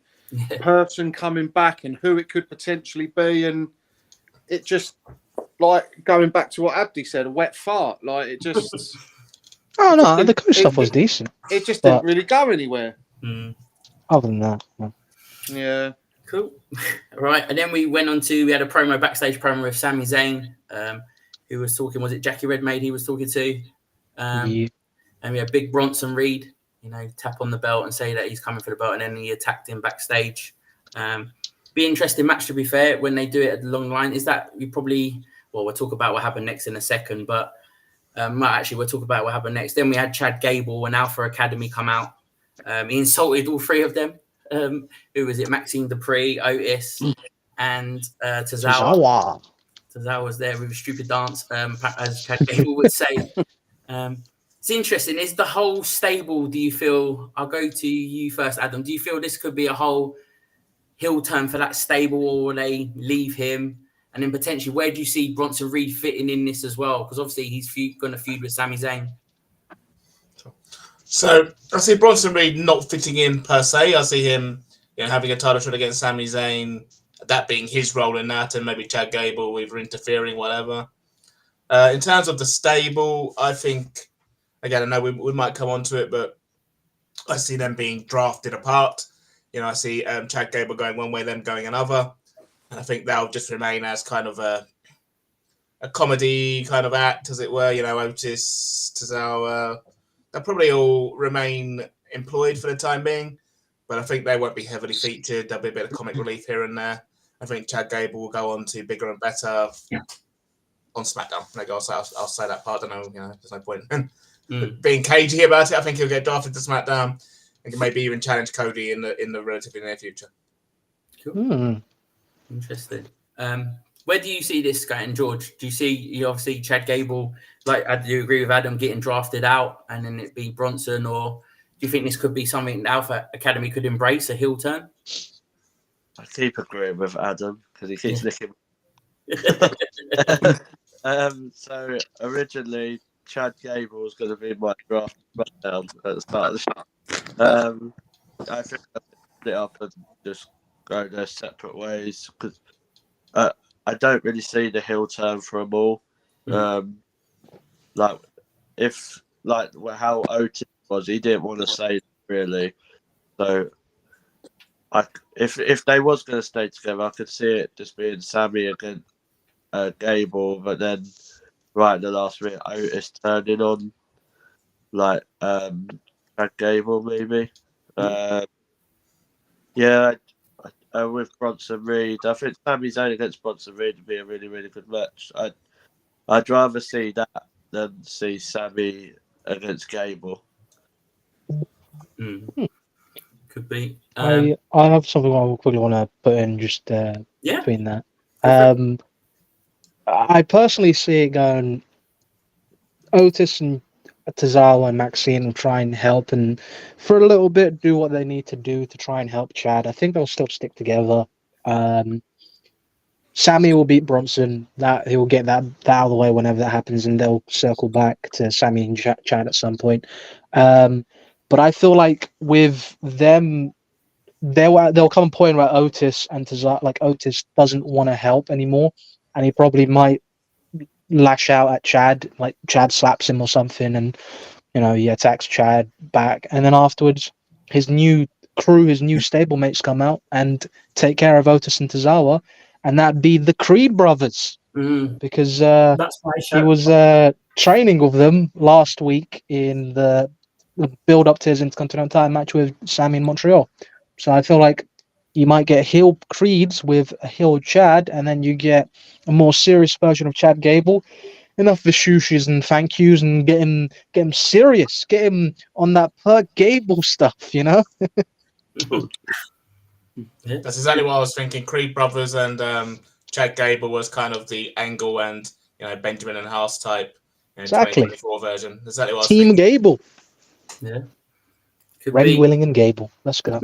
person coming back and who it could potentially be, and it just, like, going back to what Abdi said, a wet fart. Like, it just. Oh no, the coach stuff was decent. It just didn't really go anywhere. Other than that, no. Yeah. Cool. Right, and then we had a backstage promo with Sami Zayn, who was talking. Was it Jackie Redmayne he was talking to? And we had Big Bronson Reed, tap on the belt and say that he's coming for the belt, and then he attacked him backstage. Be interesting match, to be fair, when they do it at the long line. Is that we'll talk about what happened next in a second, but we'll talk about what happened next. Then we had Chad Gable and Alpha Academy come out. He insulted all three of them. Who was it? Maxine Dupree, Otis, and Tozawa. Tozawa was there with a stupid dance, as Chad Gable would say. It's interesting. Is the whole stable, do you feel, I'll go to you first, Adam, do you feel this could be a whole heel turn for that stable, or will they leave him? And then potentially, where do you see Bronson Reed fitting in this as well? Because obviously he's going to feud with Sami Zayn. So I see Bronson Reed not fitting in per se. I see him having a title shot against Sami Zayn, that being his role in that, and maybe Chad Gable either interfering, whatever. In terms of the stable, I think, again, I know we might come on to it, but I see them being drafted apart. I see Chad Gable going one way, them going another. And I think they'll just remain as kind of a comedy kind of act, as it were. Otis, Tozawa, they'll probably all remain employed for the time being, but I think they won't be heavily featured. There'll be a bit of comic relief here and there. I think Chad Gable will go on to bigger and better on SmackDown. I'll say that part. I don't know, there's no point being cagey about it. I think he'll get drafted to SmackDown and maybe even challenge Cody in the relatively near future. Cool. Interesting. Where do you see this going, George? Do you see, obviously, Chad Gable, like, do you agree with Adam, getting drafted out and then it be Bronson, or do you think this could be something the Alpha Academy could embrace, a heel turn? I keep agreeing with Adam because he keeps licking. So originally, Chad Gable was going to be my draft down at the start of the show. I think I split it up and just go their separate ways because I don't really see the heel turn for them all. How Otis was, he didn't want to say that, really. So if they was going to stay together, I could see it just being Sammy against Gable, but then right in the last minute, Otis turning on Chad Gable maybe. With Bronson Reed, I think Sami Zayn against Bronson Reed would be a really, really good match. I'd rather see that than see Sami against Gable. Could be. I have something I quickly want to put in just between that. I personally see it going Otis and Tozawa and Maxine will try and help and for a little bit do what they need to do to try and help Chad. I think they'll still stick together. Sammy will beat Bronson. That he'll get that out of the way whenever that happens, and they'll circle back to Sammy and Chad at some point. But I feel like with them, there'll come a point where Otis and Tozawa, Otis doesn't want to help anymore, and he probably might lash out at Chad, like Chad slaps him or something, and he attacks Chad back, and then afterwards, his new crew, his new stablemates come out and take care of Otis and Tozawa, and that be the Creed brothers, because That's my show. he was training with them last week in the build-up to his Intercontinental title match with Sammy in Montreal. So I feel like you might get heel Creeds with a heel Chad, and then you get a more serious version of Chad Gable. Enough Vishushes and thank yous, and get him serious, get him on that per Gable stuff, That's exactly what I was thinking. Creed brothers and Chad Gable was kind of the Angle and Benjamin and House type Exactly. 2024 version. Exactly what I was Team thinking. Gable. Yeah. Could Red, be. Willing, and Gable. Let's go.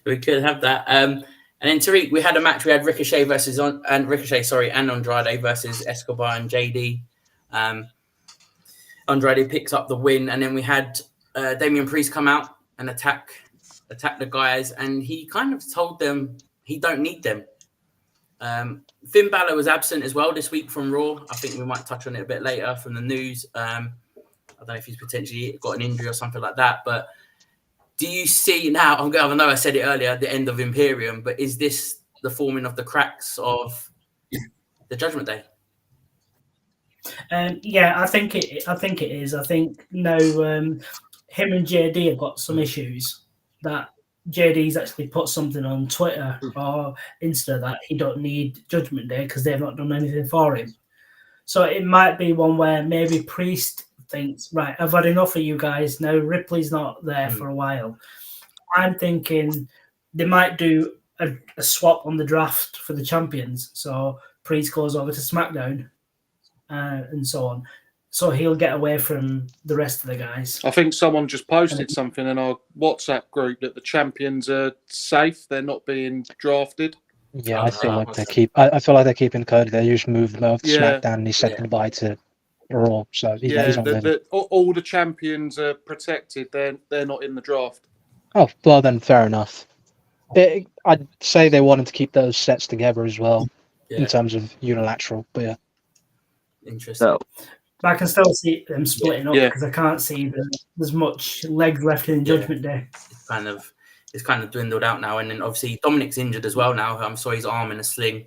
We could have that. And then Tariq, we had a match. We had Ricochet and Andrade versus Escobar and JD. Andrade picks up the win, and then we had Damian Priest come out and attack the guys, and he kind of told them he don't need them. Finn Balor was absent as well this week from Raw. I think we might touch on it a bit later from the news. I don't know if he's potentially got an injury or something like that, but do you see now, I know I said it earlier at the end of Imperium, but is this the forming of the cracks of the Judgment Day? Yeah, I think it is. I think him and JD have got some issues that JD's actually put something on Twitter or Insta that he don't need Judgment Day because they've not done anything for him. So it might be one where maybe Priest thinks, right, I've had enough of you guys. Now Ripley's not there for a while. I'm thinking they might do a swap on the draft for the champions. So Priest goes over to SmackDown and so on. So he'll get away from the rest of the guys. I think someone just posted something in our WhatsApp group that the champions are safe. They're not being drafted. Yeah, I feel like I feel like they're keeping Cody. They just moved them over to SmackDown, and he said goodbye to Raw. So he's not all the champions are protected. They're not in the draft. Oh, well then, fair enough. I'd say they wanted to keep those sets together as well in terms of unilateral. But yeah, interesting. But I can still see them splitting up because I can't see there's much legs left in Judgment Day. It's kind of dwindled out now, and then obviously Dominic's injured as well now. I saw his arm in a sling.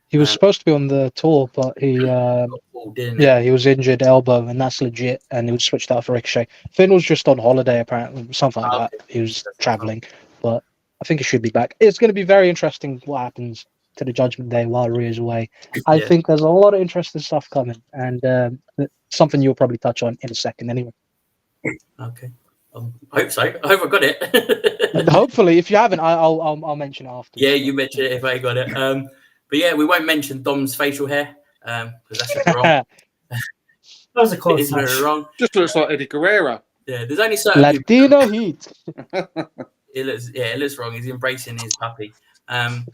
He was supposed to be on the tour, but he he was injured elbow, and that's legit, and he was switched out for Ricochet. Finn was just on holiday, apparently, something like that. He was traveling, but I think he should be back. It's going to be very interesting what happens to the Judgment Day while Rhea's away. I think there's a lot of interesting stuff coming, and something you'll probably touch on in a second anyway. Okay. I hope so. I hope I got it. Hopefully, if you haven't, I'll mention it after. Yeah, you mention it if I got it. But yeah, we won't mention Dom's facial hair because that's just wrong. That was a close touch. Very wrong. Just looks like Eddie Guerrero. Yeah, there's only certain Latino heat. It looks wrong. He's embracing his puppy. Then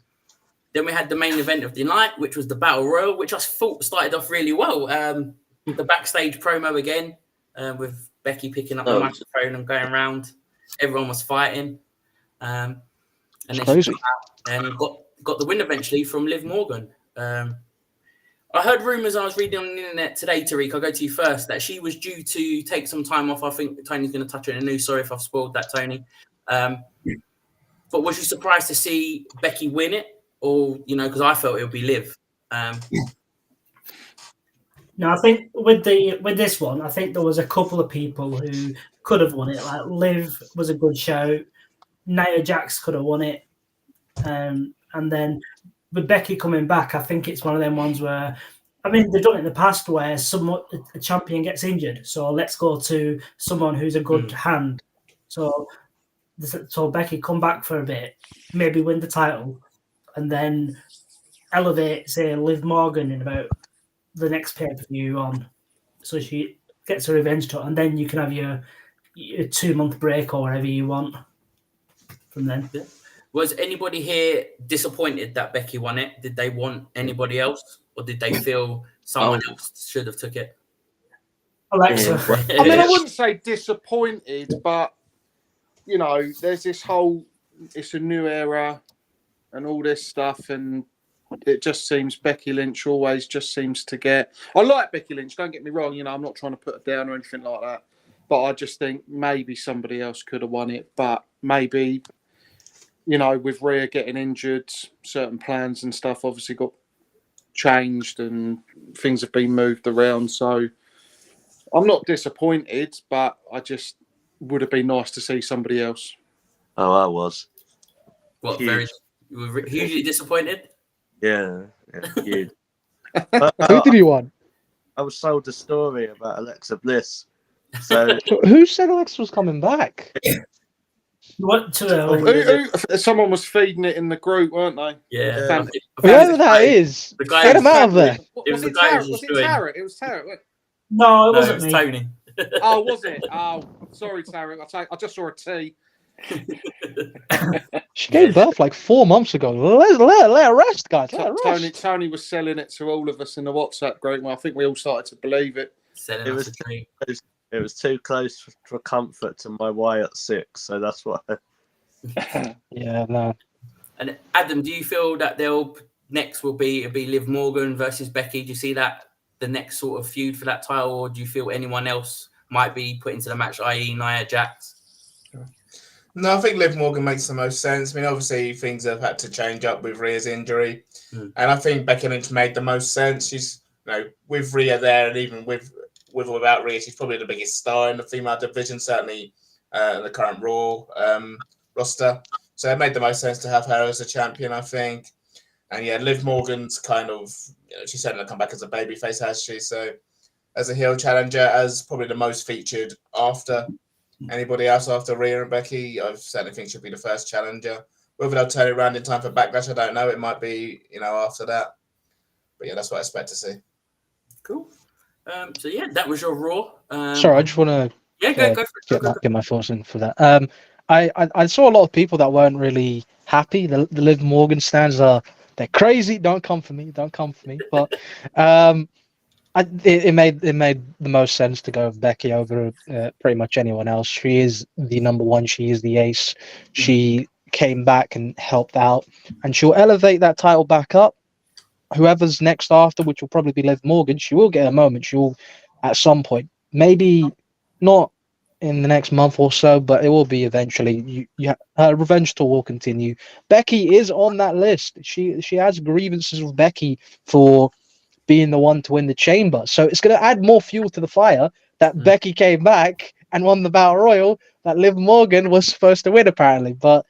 we had the main event of the night, which was the Battle Royal, which I thought started off really well. The backstage promo again with Becky picking up the microphone and going around. Everyone was fighting. And then she came out and got the win eventually from Liv Morgan. I heard rumours I was reading on the internet today, Tariq, I'll go to you first, that she was due to take some time off. I think Tony's going to touch it in the news. Sorry if I've spoiled that, Tony. But was you surprised to see Becky win it? Or, because I felt it would be Liv. No, I think with this one, I think there was a couple of people who could have won it. Like Liv was a good shout. Nia Jax could have won it. And then with Becky coming back, I think it's one of them ones where, they've done it in the past where a champion gets injured. So let's go to someone who's a good hand. So Becky come back for a bit, maybe win the title, and then elevate, say, Liv Morgan in about the next pay-per-view on. So she gets a revenge tour, and then you can have your 2-month break or whatever you want from then. Yeah. Was anybody here disappointed that Becky won it? Did they want anybody else? Or did they feel someone else should have took it? Alexa. I wouldn't say disappointed, but, there's this whole, it's a new era and all this stuff, and it just seems Becky Lynch always just seems to get... I like Becky Lynch, don't get me wrong, I'm not trying to put her down or anything like that. but I just think maybe somebody else could have won it. But maybe, with Rhea getting injured, certain plans and stuff obviously got changed and things have been moved around. So I'm not disappointed, but I just would have been nice to see somebody else. Oh, I was. What, Huge. you were hugely disappointed? Yeah, huge. Who did you want? I was sold a story about Alexa Bliss. So Who said Alex was coming back? What too early? Someone was feeding it in the group, weren't they? Yeah. Fan- Whoever that is, the guy get was him out of there. Was the it guy who Tarrant? was Was it just doing- Tarrant? It was Tarrant. No, it No, wasn't it was me. Tony. Oh, was it? Oh, sorry, Tarrant. I just saw a T. She gave birth like 4 months ago. Let her rest, guys. Let her rest. Tony was selling it to all of us in the WhatsApp group, and I think we all started to believe it. Selling It us was- a dream. it was too close for comfort to my Wyatt 6. So that's why. Yeah, no. And Adam, do you feel that next will be Liv Morgan versus Becky? Do you see that the next sort of feud for that title, or do you feel anyone else might be put into the match, i.e. Nia Jax? No, I think Liv Morgan makes the most sense. I mean, obviously things have had to change up with Rhea's injury, and I think Becky Lynch made the most sense. She's, with Rhea there, and even with or without Rhea, she's probably the biggest star in the female division, certainly in the current Raw roster. So it made the most sense to have her as a champion, I think. And yeah, Liv Morgan's kind of, she's certainly come back as a babyface, has she? So as a heel challenger, as probably the most featured after anybody else after Rhea and Becky, I certainly think she'll be the first challenger. Whether they'll turn it around in time for Backlash, I don't know. It might be, after that. But yeah, that's what I expect to see. Cool. So yeah, that was your Raw. Sorry, I just want to go for it. get my thoughts in for that. I saw a lot of people that weren't really happy. The Liv Morgan stands they're crazy. Don't come for me. But it made the most sense to go with Becky over pretty much anyone else. She is the number one. She is the ace. She came back and helped out, and she'll elevate that title back up. Whoever's next after, which will probably be Liv Morgan, she will get a moment. She will, at some point, maybe not in the next month or so, but it will be eventually. Her revenge tour will continue. Becky is on that list. She has grievances with Becky for being the one to win the chamber, so it's going to add more fuel to the fire that Becky came back and won the Battle Royal that Liv Morgan was supposed to win, apparently. But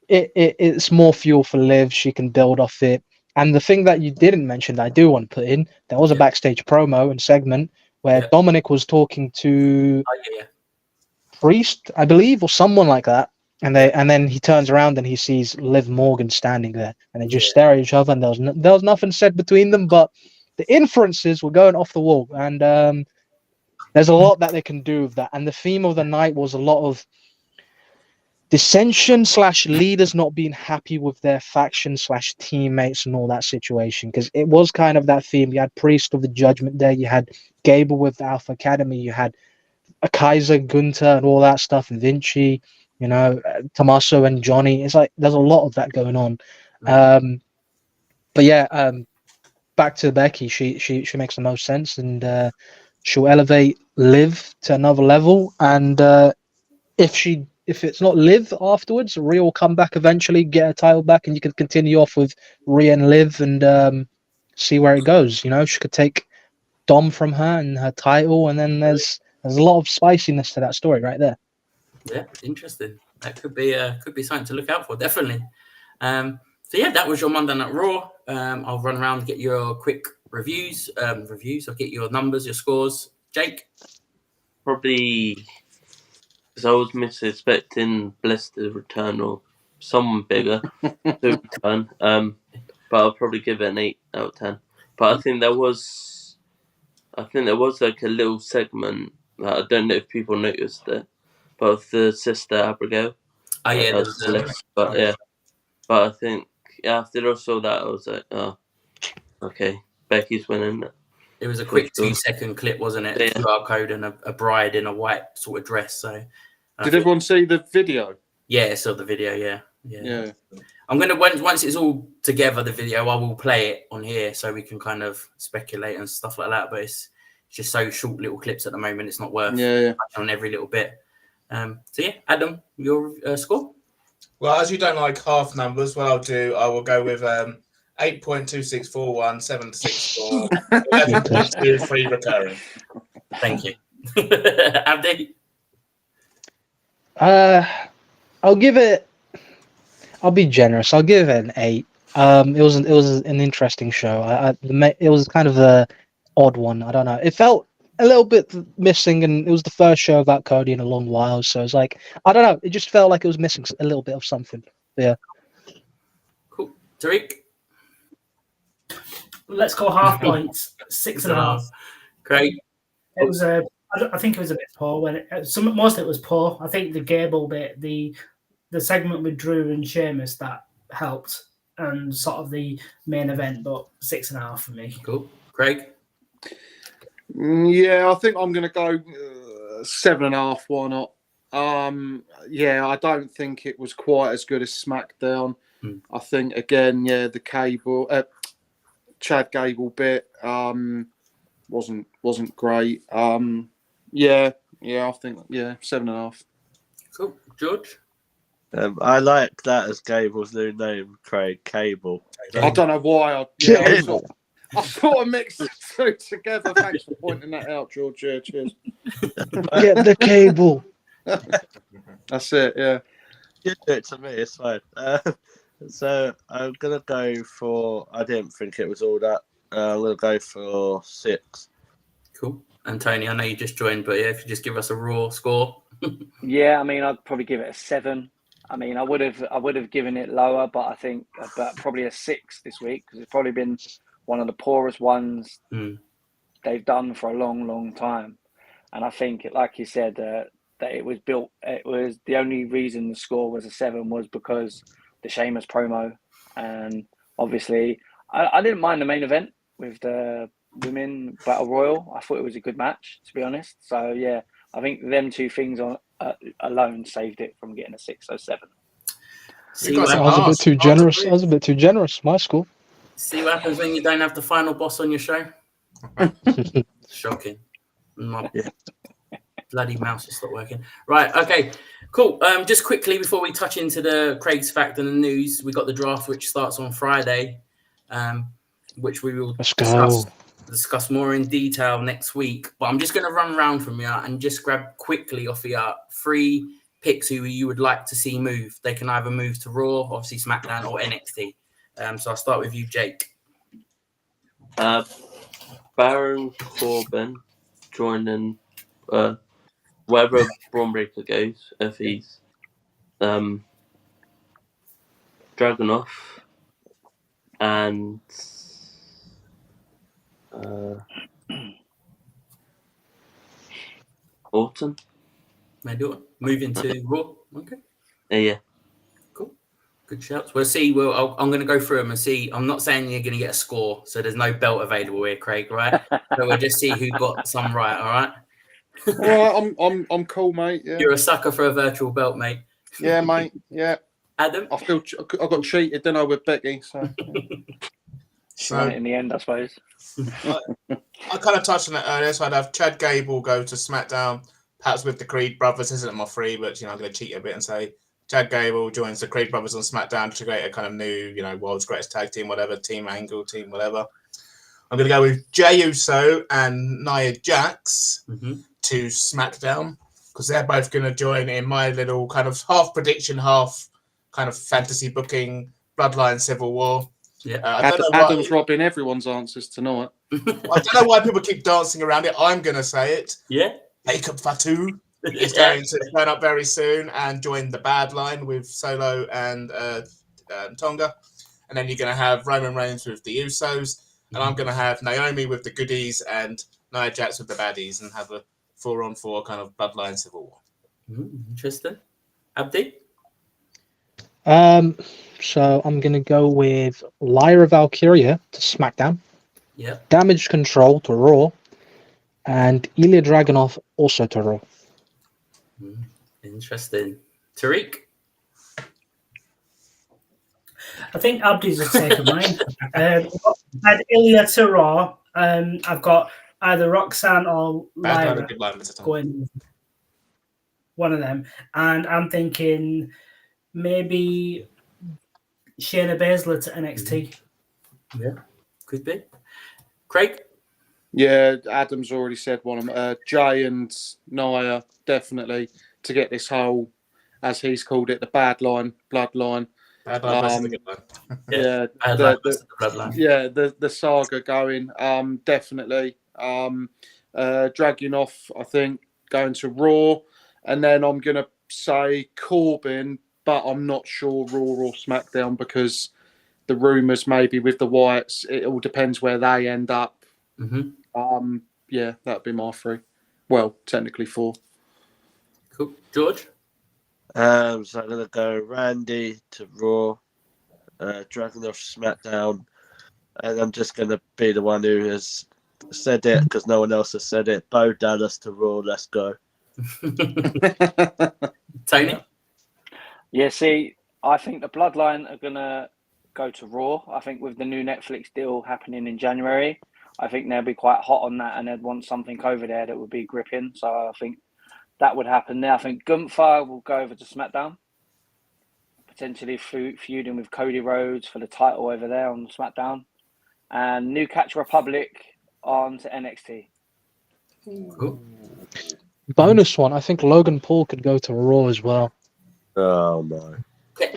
it's more fuel for Liv. She can build off it. And the thing that you didn't mention that I do want to put in, there was a backstage promo and segment where Dominic was talking to Priest, I believe, or someone like that. And then he turns around and he sees Liv Morgan standing there, and they just stare at each other. And there was nothing said between them, but the inferences were going off the wall. And there's a lot that they can do with that. And the theme of the night was a lot of dissension / leaders not being happy with their faction / teammates and all that situation, because it was kind of that theme. You had Priest of the Judgment Day, you had Gable with the Alpha Academy, you had a Kaiser, Gunter, and all that stuff, and Vinci, Tommaso and Johnny. It's like there's a lot of that going on. But yeah, back to Becky. She makes the most sense, and she'll elevate Liv to another level. And if it's not Liv afterwards, Rhea will come back eventually, get a title back, and you can continue off with Rhea and Liv and see where it goes. She could take Dom from her and her title, and then there's a lot of spiciness to that story right there. Yeah, interesting. That could be something to look out for, definitely. So yeah, that was your Monday Night Raw. I'll run around and get your quick reviews. I'll get your numbers, your scores. Jake? Probably, because I was expecting Bliss to return or someone bigger to return. But I'll probably give it an 8 out of 10. But I think there was like a little segment that I don't know if people noticed it, but of the sister Abigail. Oh yeah, but I think after I saw that, I was like, oh, okay, Becky's winning. It was a quick 2-second clip, wasn't it? A QR code and a bride in a white sort of dress. So, did everyone see the video? Yeah, I saw the video. Yeah. I'm gonna once it's all together, the video, I will play it on here so we can kind of speculate and stuff like that. But It's just so short little clips at the moment. It's not worth Yeah. touching on every little bit. So yeah, Adam, your score? Well, as you don't like half numbers, what I'll do, I will go with 8.2641, 764, 11.23 recurring. Thank you. Abdi? I'll give it. I'll be generous. I'll give it an 8. It was an interesting show. It was kind of a odd one. I don't know. It felt a little bit missing, and it was the first show about Cody in a long while. So it's like, I don't know. It just felt like it was missing a little bit of something. Yeah. Cool. Tariq? Let's go half points. 6.5. Craig? It was I think it was a bit poor when most of it was poor. I think the Gable bit, the segment with Drew and Sheamus, that helped, and sort of the main event, but 6.5 for me. Cool. Craig? Yeah, I think I'm going to go 7.5. Why not? Yeah, I don't think it was quite as good as SmackDown. I think again, the Chad Gable bit wasn't great. I think 7.5. Cool. George? I like that as Gable's new name, Craig Cable. I don't know why. I sort of mixed the two together. Thanks for pointing that out, George. Yeah, cheers. Get the cable. That's it. Yeah. You do it to me. It's fine. So I'm gonna go for. I didn't think it was all that. I'm gonna go for 6. Cool. And Tony, I know you just joined, but yeah, if you just give us a raw score. Yeah, I mean, I'd probably give it a 7. I mean, I would have given it lower, but I think about probably a 6 this week, because it's probably been one of the poorest ones they've done for a long, long time. And I think, like you said, that it was built. It was the only reason the score was a 7 was because the Sheamus promo, and obviously I didn't mind the main event with the Women Battle Royal. I thought it was a good match, to be honest. So yeah, I think them two things alone saved it from getting a 6 or 7. I was a bit too generous. I was a bit too generous. My score. See what happens when you don't have the final boss on your show? Shocking. My bloody mouse has stopped working. Right, okay, cool. Just quickly before we touch into the Craig's Fact and the news, we got the draft which starts on Friday, which we will discuss more in detail next week. But I'm just going to run around from here and just grab quickly off here 3 picks who you would like to see move. They can either move to Raw, obviously SmackDown, or NXT. So I'll start with you, Jake. Baron Corbin joining wherever Braun Breaker goes, if he's Dragunov and Orton. Moving to Raw. Okay. Yeah. Cool. Good shouts. We'll see. I'm going to go through them and see. I'm not saying you're going to get a score, so there's no belt available here, Craig. Right? So we'll just see who got some right. All right. All right. I'm cool, mate. Yeah. You're a sucker for a virtual belt, mate. Yeah, mate. Yeah. Adam. I got cheated, didn't I, with Becky? So. Won it in the end, I suppose. I kind of touched on it earlier, so I'd have Chad Gable go to SmackDown, perhaps with the Creed brothers. This isn't my 3, but I'm going to cheat a bit and say Chad Gable joins the Creed brothers on SmackDown to create a kind of new, world's greatest tag team, whatever, team angle, team whatever. I'm going to go with Jey Uso and Nia Jax to SmackDown, because they're both going to join in my little kind of half prediction, half kind of fantasy booking Bloodline Civil War. Yeah, Adam's robbing everyone's answers tonight. I don't know why people keep dancing around it. I'm going to say it. Yeah. Jacob Fatu is going to turn up very soon and join the Bad Line with Solo and Tonga. And then you're going to have Roman Reigns with the Usos. And I'm going to have Naomi with the Goodies and Nia Jax with the Baddies, and have a 4-on-4 kind of Bloodline Civil War. Interesting. Abdi? So I'm going to go with Lyra Valkyria to SmackDown. Yeah. Damage Control to Raw. And Ilya Dragunov also to Raw. Interesting. Tariq? I think Abdi's a take of mine. I've had Ilya to Raw. I've got either Roxanne or Bad Lyra Blood and Good Moments. going one of them. And I'm thinking maybe Shayna Baszler to NXT. Yeah, could be. Craig? Yeah, Adam's already said one of them. Jay and Nia, definitely, to get this whole, as he's called it, the bad line, bloodline. Bad Blood versus the Good Line. Yeah, Bad Blood versus the Bloodline. yeah, the saga going. Definitely. Dragunov, I think, going to Raw, and then I'm gonna say Corbin, but I'm not sure Raw or SmackDown because the rumours maybe with the Wyatts, it all depends where they end up. Mm-hmm. Yeah, that'd be my 3. Well, technically 4. Cool. George? So I'm going to go Randy to Raw, Dragunov SmackDown, and I'm just going to be the one who has said it because no one else has said it. Bo Dallas to Raw, let's go. Tony? Yeah, see, I think the Bloodline are going to go to Raw. I think with the new Netflix deal happening in January, I think they'll be quite hot on that and they'd want something over there that would be gripping. So I think that would happen there. I think Gunther will go over to SmackDown, potentially feuding with Cody Rhodes for the title over there on SmackDown. And New Catch Republic on to NXT. Cool. Bonus one, I think Logan Paul could go to Raw as well. Oh, no.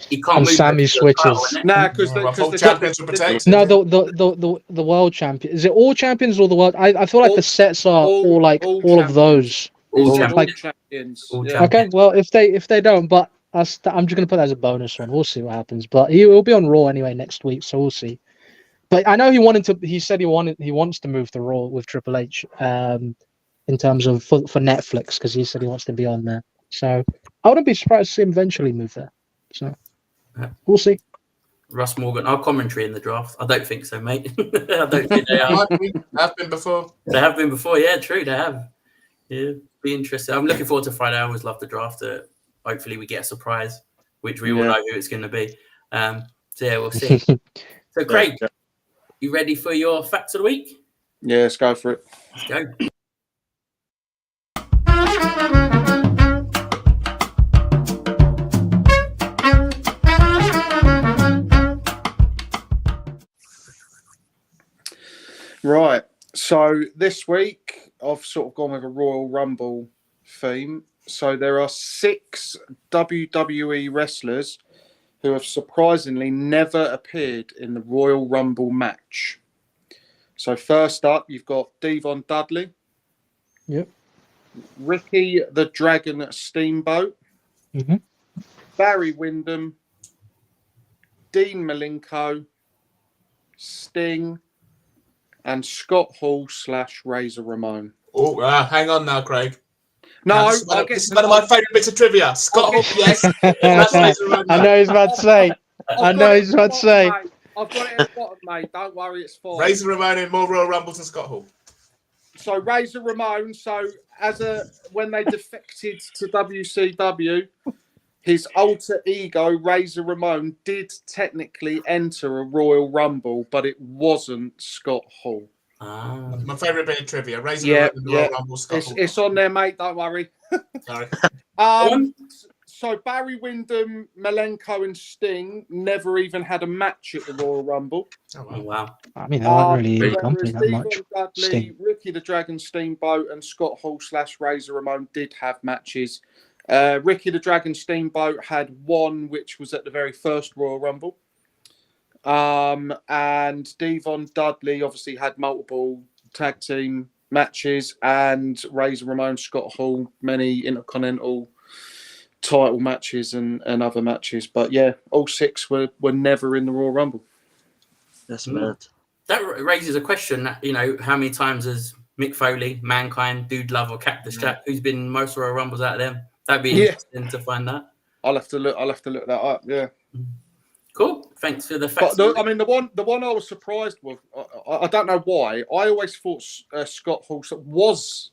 He can't And move Sammy the switches. title, Nah, because Full the champions will protect. No, the world champion. Is it all champions or the world? I feel like the sets are all of those. All champions. All Yeah. Okay, well if they don't, but I'm just gonna put that as a bonus one. We'll see what happens. But he will be on Raw anyway next week, so we'll see. But I know he said he wants to move to Raw with Triple H, in terms of for Netflix, because he said he wants to be on there. So I wouldn't be surprised to see him eventually move there. So we'll see. Russ Morgan, our commentary in the draft. I don't think so, mate. I don't think they are. Have been before. They have been before, yeah, true, they have. Yeah, be interesting. I'm looking forward to Friday. I always love the draft. Hopefully we get a surprise, which we all know who it's going to be. So yeah, we'll see. So Craig, you ready for your facts of the week? Yeah, let's go for it. Let's go. Right. So this week I've sort of gone with a Royal Rumble theme. So there are 6 WWE wrestlers who have surprisingly never appeared in the Royal Rumble match. So first up, you've got Devon Dudley. Yep. Ricky the Dragon Steamboat. Mm-hmm. Barry Windham. Dean Malenko. Sting. And Scott Hall / Razor Ramon. Oh, hang on now, Craig. No, this is one of my favourite bits of trivia. Scott Hall, yes. I know he's about to say. I know he's about to say. I've got it at the bottom, mate. Don't worry, it's fine. Razor Ramon in more Royal Rumbles than Scott Hall. So Razor Ramon, when they defected to WCW, his alter ego, Razor Ramon, did technically enter a Royal Rumble, but it wasn't Scott Hall. My favourite bit of trivia. Razor Ramon in the Royal Rumble, Scott Hall. It's on there, mate. Don't worry. Sorry. So Barry Windham, Malenko, and Sting never even had a match at the Royal Rumble. Oh, wow. I mean, they weren't really in the company that Devon much. Dudley, Sting. Ricky the Dragon Steamboat, and Scott Hall / Razor Ramon did have matches. Ricky the Dragon Steamboat had one, which was at the very first Royal Rumble. And Devon Dudley obviously had multiple tag team matches, and Razor Ramon, Scott Hall, many Intercontinental title matches and other matches. But yeah, all 6 were never in the Royal Rumble. That's mad. That raises a question that, how many times has Mick Foley, Mankind, Dude Love, or Cactus Jack, who's been in most Royal Rumbles out of them? That'd be interesting to find that. I'll have to look that up. Yeah. Cool. Thanks for the facts. But the one I was surprised with, I don't know why. I always thought Scott Hall was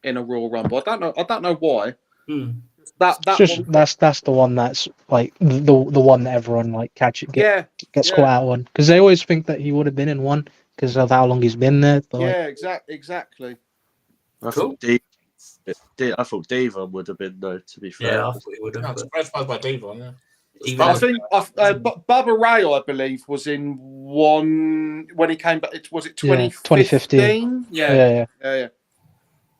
in a Royal Rumble. I don't know why. That's the one that's like the one that everyone like gets caught out on, because they always think that he would have been in one, because of how long he's been there. But Yeah, exactly. I Cool. thought Devon would have been though. To be fair, Yeah, I thought he would have. I'm surprised by Devon. Yeah. Even I think Bubba Ray, I believe, was in one when he came back. Was it 2015? Yeah.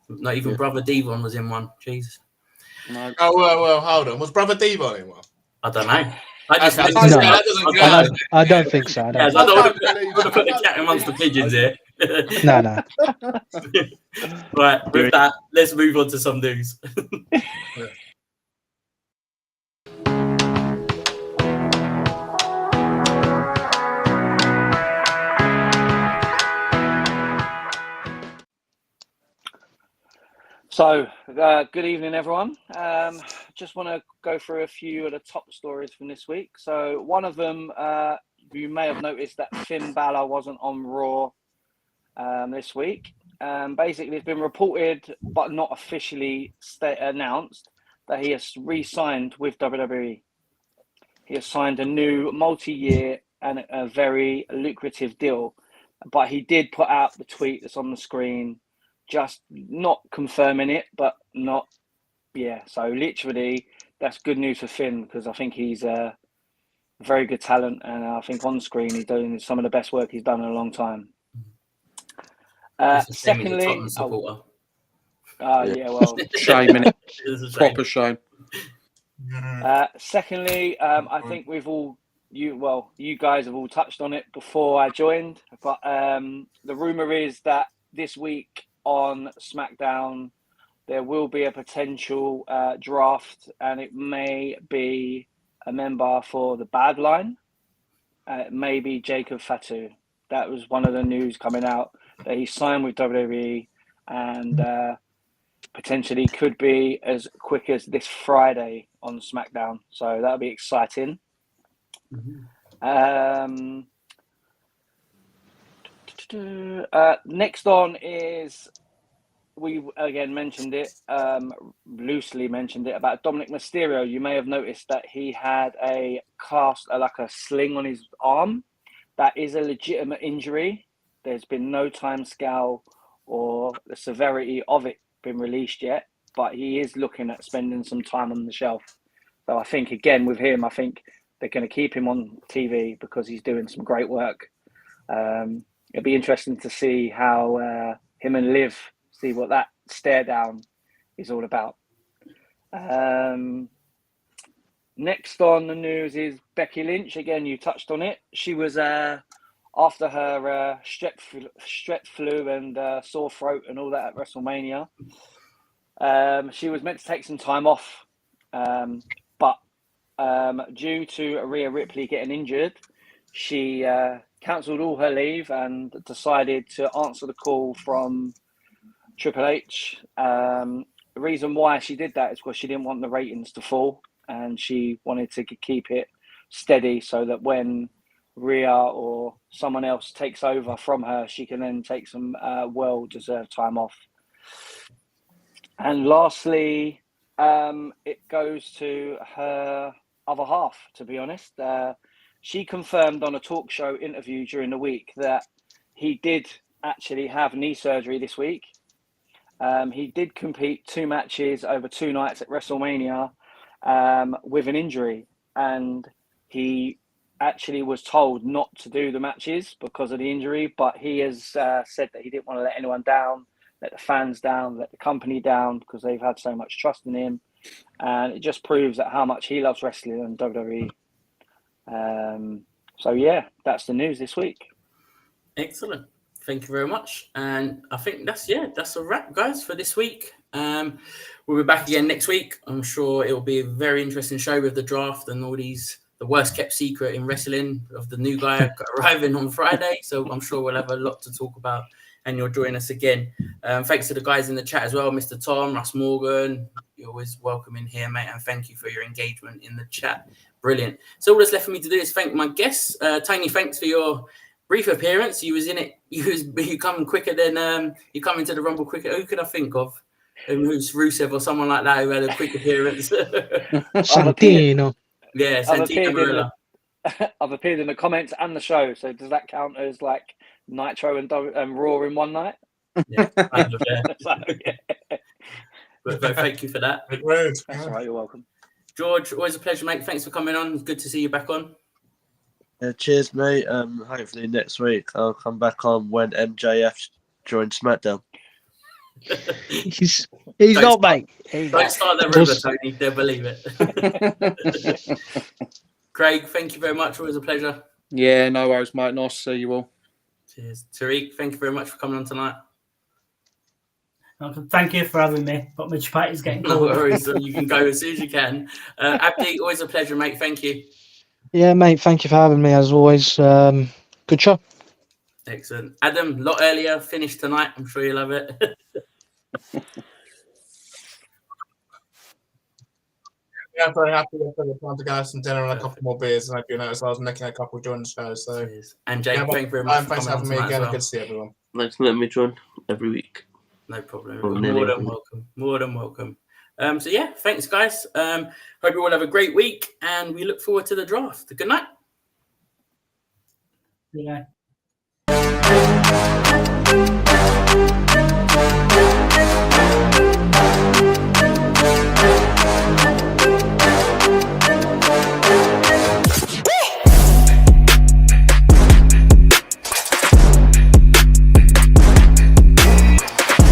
not even brother Devon was in one. Jesus. No. Oh well, hold on. Was Brother Devon in one? I don't know. I just That missed doesn't it. count. I don't think so. I Yeah, don't. I don't want believe to put the cat amongst the pigeons here. No. Right, with that, let's move on to some news. So, good evening, everyone. Just want to go through a few of the top stories from this week. So, one of them, you may have noticed that Finn Balor wasn't on Raw this week. Basically, it's been reported, but not officially announced, that he has re-signed with WWE. He has signed a new multi-year and a very lucrative deal. But he did put out the tweet that's on the screen, just not confirming it, but not, so literally that's good news for Finn, because I think he's a very good talent, and I think on screen he's doing some of the best work he's done in a long time. Secondly, shame in it. Proper shame. Secondly, I think you guys have all touched on it before I joined, but the rumor is that this week on Smackdown there will be a potential draft, and it may be a member for the Bad Line. It may be Jacob Fatu. That was one of the news coming out, that he signed with WWE, and potentially could be as quick as this Friday on SmackDown. So that'll be exciting. Next on is, we again mentioned it, loosely mentioned it, about Dominic Mysterio. You may have noticed that he had a cast, like a sling on his arm. That is a legitimate injury. There's been no time scale or the severity of it been released yet, but he is looking at spending some time on the shelf. So I think, again, with him, I think they're going to keep him on TV because he's doing some great work. It'll be interesting to see how him and Liv, see what that stare down is all about. Next on the news is Becky Lynch. Again, you touched on it. She was after her strep flu and sore throat and all that at WrestleMania. She was meant to take some time off, but due to Rhea Ripley getting injured, she cancelled all her leave and decided to answer the call from Triple H. The reason why she did that is because she didn't want the ratings to fall, and she wanted to keep it steady so that when Rhea or someone else takes over from her, she can then take some well-deserved time off. And lastly, it goes to her other half, to be honest. She confirmed on a talk show interview during the week that he did actually have knee surgery this week. He did compete 2 matches over 2 nights at WrestleMania with an injury, and he actually was told not to do the matches because of the injury, but he has said that he didn't want to let anyone down, let the fans down, let the company down, because they've had so much trust in him, and it just proves that how much he loves wrestling and WWE. So yeah, that's the news this week. Excellent. Thank you very much. And I think that's a wrap, guys, for this week. We'll be back again next week. I'm sure it will be a very interesting show with the draft and all these, the worst kept secret in wrestling of the new guy arriving on Friday. So I'm sure we'll have a lot to talk about, and you'll join us again. Thanks to the guys in the chat as well, Mr. Tom, Russ Morgan. You're always welcome in here, mate, and thank you for your engagement in the chat. Brilliant. So all that's left for me to do is thank my guests. Tony, thanks for your brief appearance. You was in it. You come quicker than you come into the Rumble quicker. Who could I think of? Who's Rusev or someone like that who had a quick appearance? Santino. Yeah, Santino Marella. I've appeared in the comments and the show. So does that count as like Nitro and Raw in one night. Yeah, kind of, yeah. So, yeah. But no, thank you for that. Big road. That's all right. You're welcome. George, always a pleasure, mate. Thanks for coming on. Good to see you back on. Cheers, mate. Hopefully next week I'll come back on when MJF joins Smackdown. He's Don't not, start- mate. Don't start that rumor, Tony. They'll believe it. Craig, thank you very much. Always a pleasure. Yeah, no worries, mate. Nice to see you all. Cheers. Tariq, thank you very much for coming on tonight. Thank you for having me. But my chapati's getting No cold. worries. You can go as soon as you can. Abdi, always a pleasure, mate. Thank you. Yeah, mate. Thank you for having me as always. Good show. Excellent. Adam, a lot earlier, finished tonight. I'm sure you'll love it. Yeah, I'm very happy with the time to go have some dinner and a couple more beers. And I hope you notice I was making a couple during the show. So, Cheers. And Jake, yeah, thank you very much for thanks coming for on having me tonight again. as well. Good to see everyone. Thanks for letting me join every week. No problem. Well, More nearly than every week. welcome. More than welcome. So yeah, thanks guys. Hope you all have a great week and we look forward to the draft. Good night. Yeah.